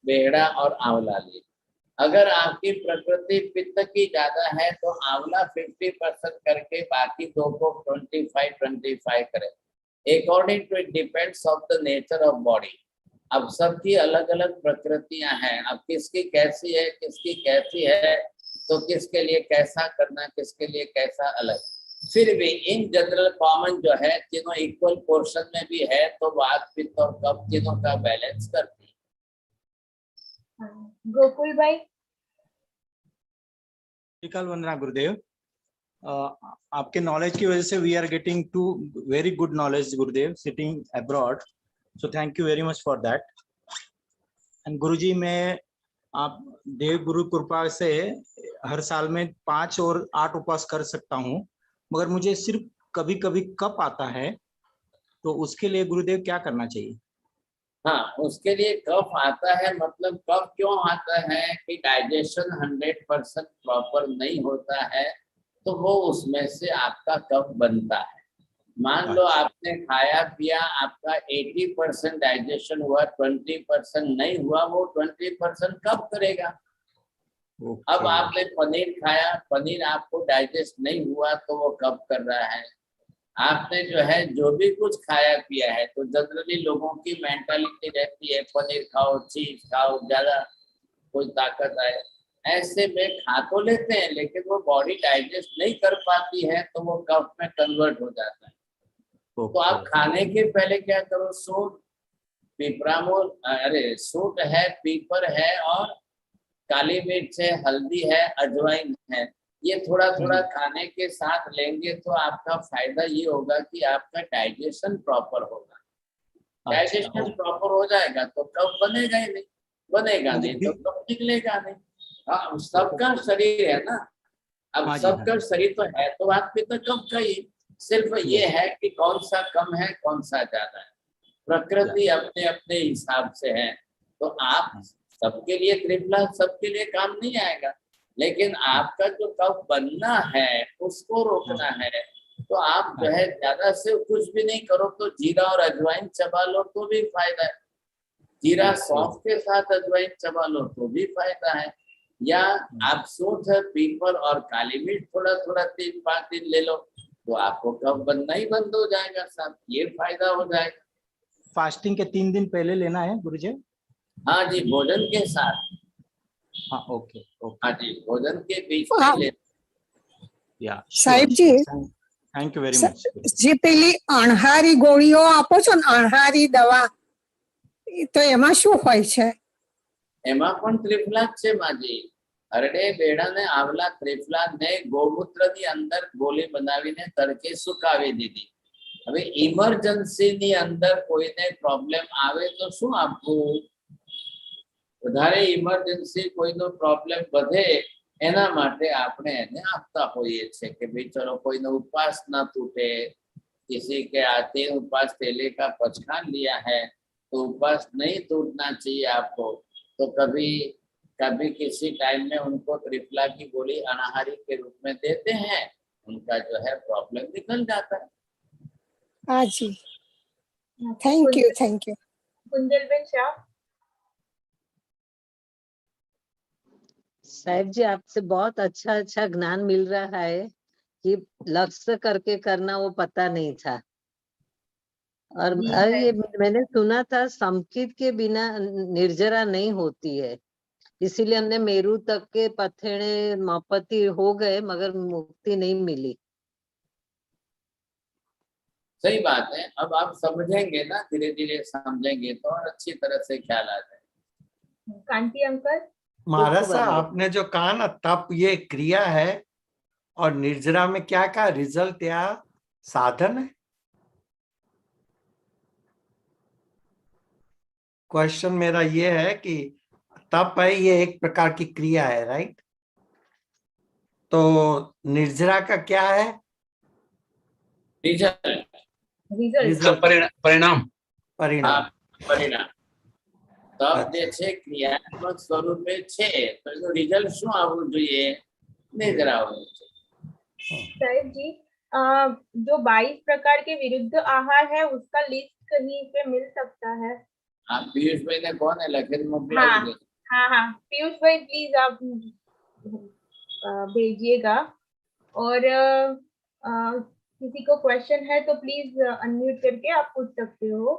बेहड़ा और आंवला ले। अगर आपकी प्रकृति पित्त की ज्यादा है तो आंवला 50% करके बाकी दो को 25-25 करें। According to it depends of the nature of body. अब सबकी अलग अलग प्रकृतियां हैं, अब किसकी कैसी है, किसकी कैसी है, तो किसके लिए कैसा करना, किसके लिए कैसा अलग। फिर भी इन जनरल कॉमन जो है, तीनों इक्वल पोर्शन में भी है, तो वात, पित्त और कफ तीनों का बैलेंस करती है। गोकुल भाई। वंदना गुरुदेव, आपके नॉलेज की वजह से we are getting to very good knowledge Gurudev, sitting abroad, so thank you very much for that. And Guruji, मैं आप देव गुरु कृपा से हर साल में 5 और 8 उपवास कर सकता हूँ, मगर मुझे सिर्फ कभी कभी कफ आता है, तो उसके लिए गुरुदेव क्या करना चाहिए? हाँ, उसके लिए कफ आता है, मतलब कफ क्यों आता है कि डाइजेशन 100% प्रॉपर नहीं होता है, तो वो उसमें से आपका कफ बनता है। मान लो आपने खाया पिया, आपका 80% डाइजेशन हुआ, 20% नहीं हुआ, वो 20% कब करेगा। अब आपने पनीर खाया, पनीर आपको डाइजेस्ट नहीं हुआ तो वो कब कर रहा है। आपने जो है जो भी कुछ खाया पिया है, तो जनरली लोगों की मेंटालिटी रहती है पनीर खाओ, चीज खाओ, ज्यादा कोई ताकत आए। ऐसे में खा तो लेते हैं लेकिन वो बॉडी डाइजेस्ट नहीं कर पाती है, तो वो कफ में कन्वर्ट हो जाता है। तो आप खाने के पहले क्या करो, सूट, पिपरामोल, अरे सूट है, पीपर है और काली मिर्च है, हल्दी है, अजवाइन है, ये थोड़ा थोड़ा खाने के साथ लेंगे तो आपका फायदा ये होगा कि आपका डाइजेशन प्रॉपर होगा। डाइजेशन प्रॉपर हो जाएगा तो कफ बनेगा ही नहीं, बनेगा नहीं तो कफ निकलेगा नहीं। हाँ, सबका शरीर है ना, अब सबका शरीर तो है तो आप तो कफ का ही, सिर्फ ये है कि कौन सा कम है कौन सा ज्यादा है। प्रकृति अपने अपने हिसाब से है, तो आप सबके लिए त्रिफला सबके लिए काम नहीं आएगा, लेकिन आपका जो कफ बनना है उसको रोकना है। तो आप जो है ज्यादा से कुछ भी नहीं करो, तो जीरा और अजवाइन चबा लो तो भी फायदा है, जीरा सौंफ के साथ अजवाइन चबा लो तो भी फायदा है, या आप सूंठ, पीपल और काली मिर्च थोड़ा थोड़ा 3-5 दिन ले लो तो आपको कफ बनना ही बंद हो जाएगा साहब, ये फायदा हो जाएगा। फास्टिंग के 3 दिन पहले लेना है गुरुजी? हाँ जी, भोजन के साथ। हाँ, ओके ओके। हाँ जी, भोजन के बीच में ले। या સાહેબ જી, थैंक यू वेरी मच। જે પેલી અણહારી ગોળીઓ આપો છો ને, અણહારી દવા, તો એમાં શું હોય છે? એમાં પણ ત્રિફલા જ છે માજી। હરડે, બેડા ને આવલા ત્રિફલા ને ગૌમૂત્ર ની અંદર ગોળી બનાવીને તડકે સુકાવી દીધી। હવે ઇમરજન્સી ની અંદર કોઈને પ્રોબ્લેમ આવે તો શું આપવું? વધારે ઇમરજન્સી કોઈનો પ્રોબ્લેમ વધે એના માટે આપણે એને આપતા હોઈએ છે કે ભાઈ ચલો કોઈનો ઉપવાસ ના તૂટે, किसी के आते उपवास तेले का पचखान लिया है तो उपवास नहीं टूटना चाहिए आपको, तो कभी कभी किसी टाइम में उनको त्रिफला की गोली अनाहारी के रूप में देते हैं, उनका जो है प्रॉब्लम निकल जाता है। हाँ जी, thank you thank you. Kunjalben Shah. साहिब जी, आपसे बहुत अच्छा अच्छा ज्ञान मिल रहा है कि लक्ष्य करके करना वो पता नहीं था। और ये मैंने सुना था समकित के बिना निर्जरा नहीं होती है, इसीलिए हमने मेरू तक के पथेड़े मापति हो गए मगर मुक्ति नहीं मिली। सही बात है, अब आप समझेंगे ना, धीरे धीरे समझेंगे तो और अच्छी तरह से ख्याल आ जाए। कांति अंकल। महाराज साहब, आपने जो कहा ना तप ये क्रिया है और निर्जरा में क्या कहा, रिजल्ट या साधन है? क्वेश्चन मेरा ये है कि तप है ये एक प्रकार की क्रिया है, राइट? तो निर्जरा का क्या है? रिजल्ट, परिणाम। परिणाम। परिणाम। तप જે છે ક્રિયાત્મક સ્વરૂપે છે તો એનું રિઝલ્ટ શું આવવું જોઈએ? નિદ્રા આવવું જોઈએ। साहिब जी, जो 22 प्रकार के विरुद्ध आहार है उसका लिस्ट कहीं पे मिल सकता है? आप पीयूष भाई ने कौन है लखन मोकला? हाँ हाँ हाँ, पीयूष भाई प्लीज आप भेजिएगा। और किसी को क्वेश्चन है तो प्लीज अनम्यूट करके आप पूछ सकते हो।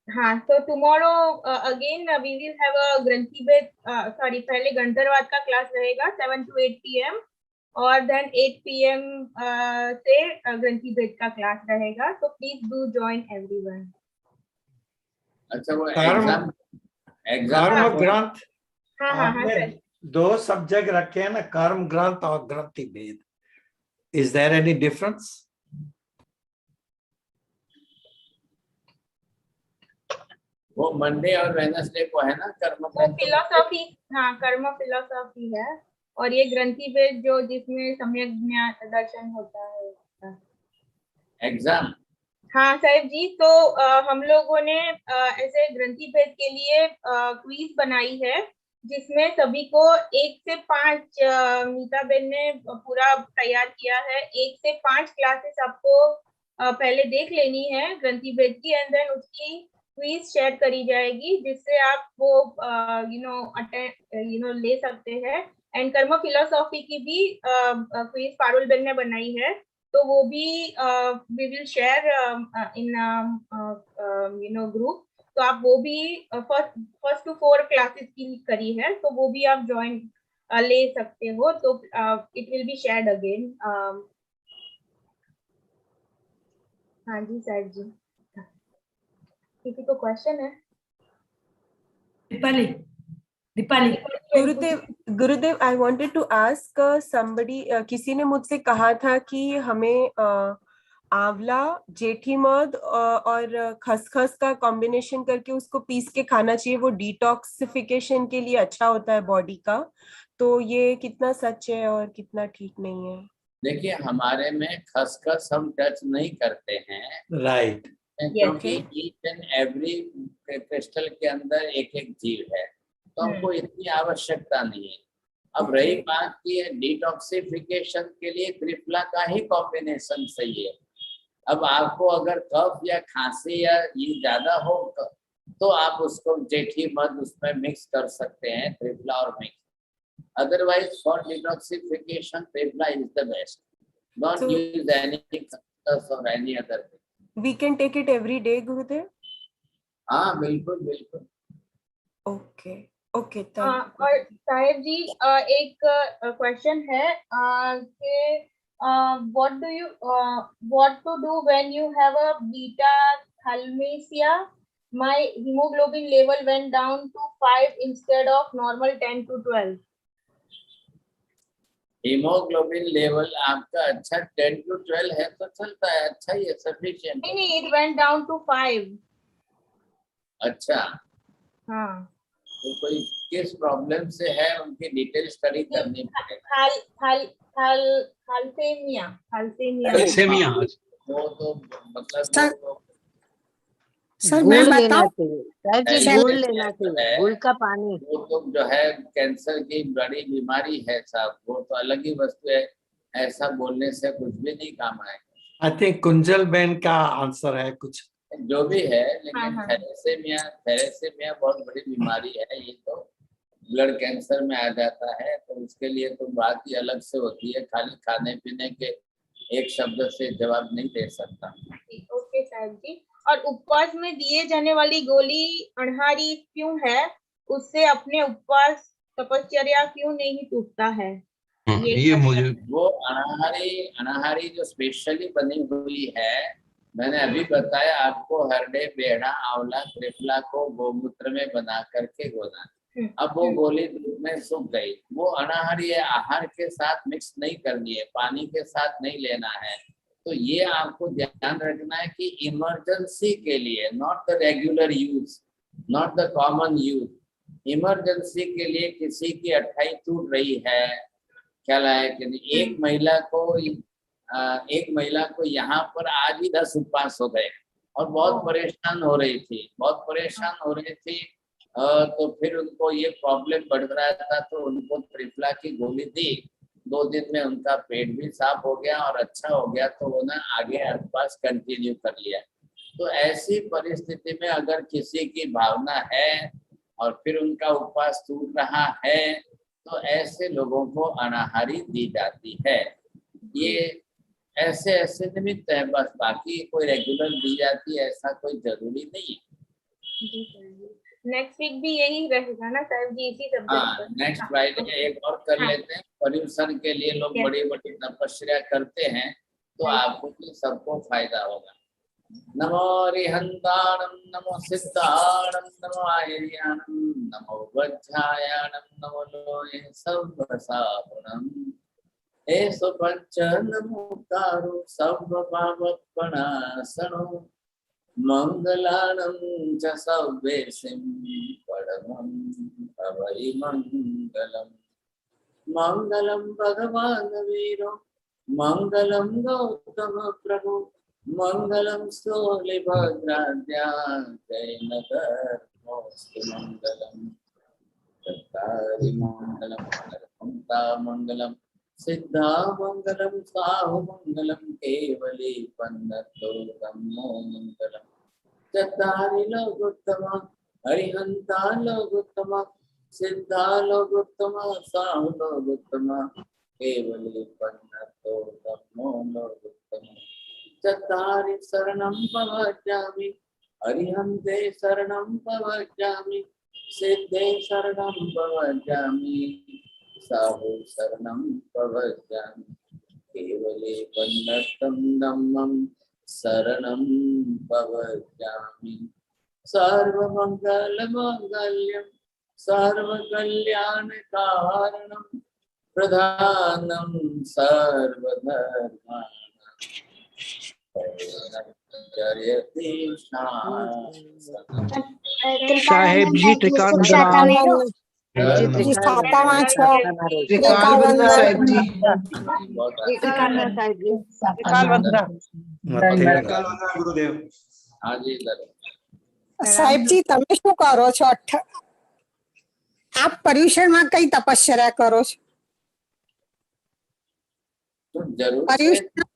हाँ, तो tomorrow again we will have a ग्रंथि भेद, सॉरी पहले गंधर्वाद का क्लास रहेगा 7 to 8 PM और देन 8 PM से ग्रंथि भेद का क्लास रहेगा, तो प्लीज डू जॉइन एवरीवन। अच्छा, वो कर्म ग्रंथ, हाँ हाँ हाँ आपने सर। 2 सब्जेक्ट रखे हैं ना, कर्म ग्रंथ और ग्रंथि भेद। Is there any difference? वो मंडे और वेडनेसडे को है ना कर्म ग्रंथ? फिलोसॉफी, हाँ कर्म फिलोसॉफी है, और ये ग्रंथि भेद जो जिसमें सम्यक ज्ञान दर्शन होता है। एग्जाम। हाँ साहिब जी, तो हम लोगों ने ऐसे ग्रंथि भेद के लिए क्विज बनाई है जिसमें सभी को 1 से 5 मीता बेन ने पूरा तैयार किया है। 1 से 5 क्लासेस आपको पहले देख लेनी है ग्रंथि भेद की, एंड देन उसकी क्विज शेयर करी जाएगी जिससे आप वो ले सकते हैं। एंड कर्म फिलोसॉफी की भी क्विज पारुल बेन ने बनाई है, तो वो भी we will share in group. तो आप वो भी फर्स्ट टू 4 क्लासेस की करी है, तो वो भी आप ज्वाइन ले सकते हो। तो it will be shared again. हाँ जी सर जी, किसी को क्वेश्चन है? Deepali Gurudev I wanted to ask somebody, किसी ने मुझसे कहा था कि हमें आंवला, जेठी मध और खसखस का कॉम्बिनेशन करके उसको पीस के खाना चाहिए, वो डिटॉक्सिफिकेशन के लिए अच्छा होता है बॉडी का। तो ये कितना सच है और कितना ठीक नहीं है? देखिए, हमारे में खसखस हम टच नहीं करते हैं, राइट, क्योंकि ईच एंड एवरी क्रिस्टल के अंदर एक एक जीव है, तो हमको इतनी आवश्यकता नहीं है। अब रही बात की डिटॉक्सिफिकेशन के लिए त्रिफला का ही कॉम्बिनेशन सही है। अब आपको अगर कफ या खांसी या ये ज्यादा हो तो आप उसको जेठी मध उसमें मिक्स कर सकते हैं, त्रिफला और mix. Otherwise, for detoxification, Tripla is the best. Don't use any or any other thing. We can take it every day, Gurudev? हाँ, बिल्कुल बिल्कुल। Okay. और साहेब जी एक क्वेश्चन है कि what to do when you have a beta thalassemia? My hemoglobin level went down to 5 instead of normal 10 to 12. Haemoglobin level आपका अच्छा 10 to 12 है तो चलता है, अच्छा ही है, सफिशिएंट। नहीं, it went down to 5. अच्छा, हाँ, तो कोई किस प्रॉब्लम से है उनकी डिटेल स्टडी करनी पड़ेगी। थैलेसेमिया वो तो मतलब सर गुड़ मैं लेना बताऊं? चाहिए सर जी, गुड़ लेना चाहिए, गुड़ का पानी। वो तो जो है कैंसर की बड़ी बीमारी है साहब, वो तो अलग ही वस्तु है, ऐसा बोलने से कुछ भी नहीं काम आएगा। आई थिंक कुंजल बेन का आंसर है कुछ, जो भी है, लेकिन थैलेसेमिया बहुत बड़ी बीमारी है। ये तो ब्लड कैंसर में आ जाता है, तो उसके लिए तो बात ही अलग से होती है, खाली खाने पीने के एक शब्द से जवाब नहीं दे सकता। ओके साहब जी। और उपवास में दिए जाने वाली गोली अनहारी क्यों है? उससे अपने उपवास तपश्चर्या क्यों नहीं टूटता है? ये मुझे वो अनाहारी जो स्पेशली बनी हुई है, मैंने अभी बताया आपको, हरडे, बेड़ा, आंवला, त्रिफला को गोमूत्र में बना करके घोला। अब वो गोली दूध में सूख गई, वो अनाहारी है, आहार के साथ मिक्स नहीं करनी है, पानी के साथ नहीं लेना है। तो ये आपको ध्यान रखना है कि इमरजेंसी के लिए, not the regular use, not the common use, emergency के लिए किसी की अट्ठाई टूट रही है, ख्याल है कि नहीं, एक महिला को यहाँ पर आज ही 10 उपवास हो गए और बहुत परेशान हो रही थी, तो फिर उनको ये प्रॉब्लम बढ़ रहा था, तो उनको त्रिफला की गोली दी, 2 दिन में उनका पेट भी साफ हो गया और अच्छा हो गया, तो वो ना आगे उपवास कंटिन्यू कर लिया। तो ऐसी परिस्थिति में अगर किसी की भावना है और फिर उनका उपवास टूट रहा है, तो ऐसे लोगों को अनाहारी दी जाती है। ये ऐसे निमित्त है बस, बाकी कोई रेगुलर दी जाती है ऐसा कोई जरूरी नहीं है। नेक्स्ट वीक भी यही रहेगा ना सर जी, इसी सब्जेक्ट पर? नेक्स्ट फ्राइडे एक और कर लेते हैं। पर्यूषण के लिए लोग बड़ी बड़ी तपस्या करते हैं, तो आपको भी सबको फायदा होगा। नमो रिहंताणं, नमो सिद्धाणं, नमो आयर्याणं, नमो वज्रायाणं, नमो लोये सर्वसापुणं, हे सुपंच नमोकारो सर्वपापप्रणाशनो, मंगलानं च सर्वेसिं परमं भवै मंगलम्। मंगलं भगवान् वीरो, मंगलं गौतम प्रभु, मंगलं स्थूलिभद्राद्या जैनधर्मोऽस्तु मंगलम्। चत्तारि मंगलम अनंता मंगलम सिद्धा मंगलम साहु मंगलम केवली पन्नतो धम्मो मंगलम चत्तारि लोकोत्तम हरिहंता लोकोत्तम सिद्धा लोकोत्तम साहु लोकोत्तम केवली पन्नतो धम्मो लोकोत्तम चत्तारि शरणं प्रवक्ष्यामि हरिहंते शरणं प्रवक्ष्यामि सिद्धे शरणं प्रवक्ष्यामि साहु शरणं प्रवक्ष्यामि केवले पन्नतं धम्मं शरणं प्रवक्ष्यामि सर्वमंगलमांगल्यं सर्वकल्याणकारणं प्रधानं सर्वधर्माणां जयति साहेब जी त्रिकाल ગુરુદેવ હાજી સાહેબ जी તમે શું કરો છો? આપ પર્યુષણમાં કઈ તપશ્ચર્યા કરો છો? तो जरूर પર્યુષણ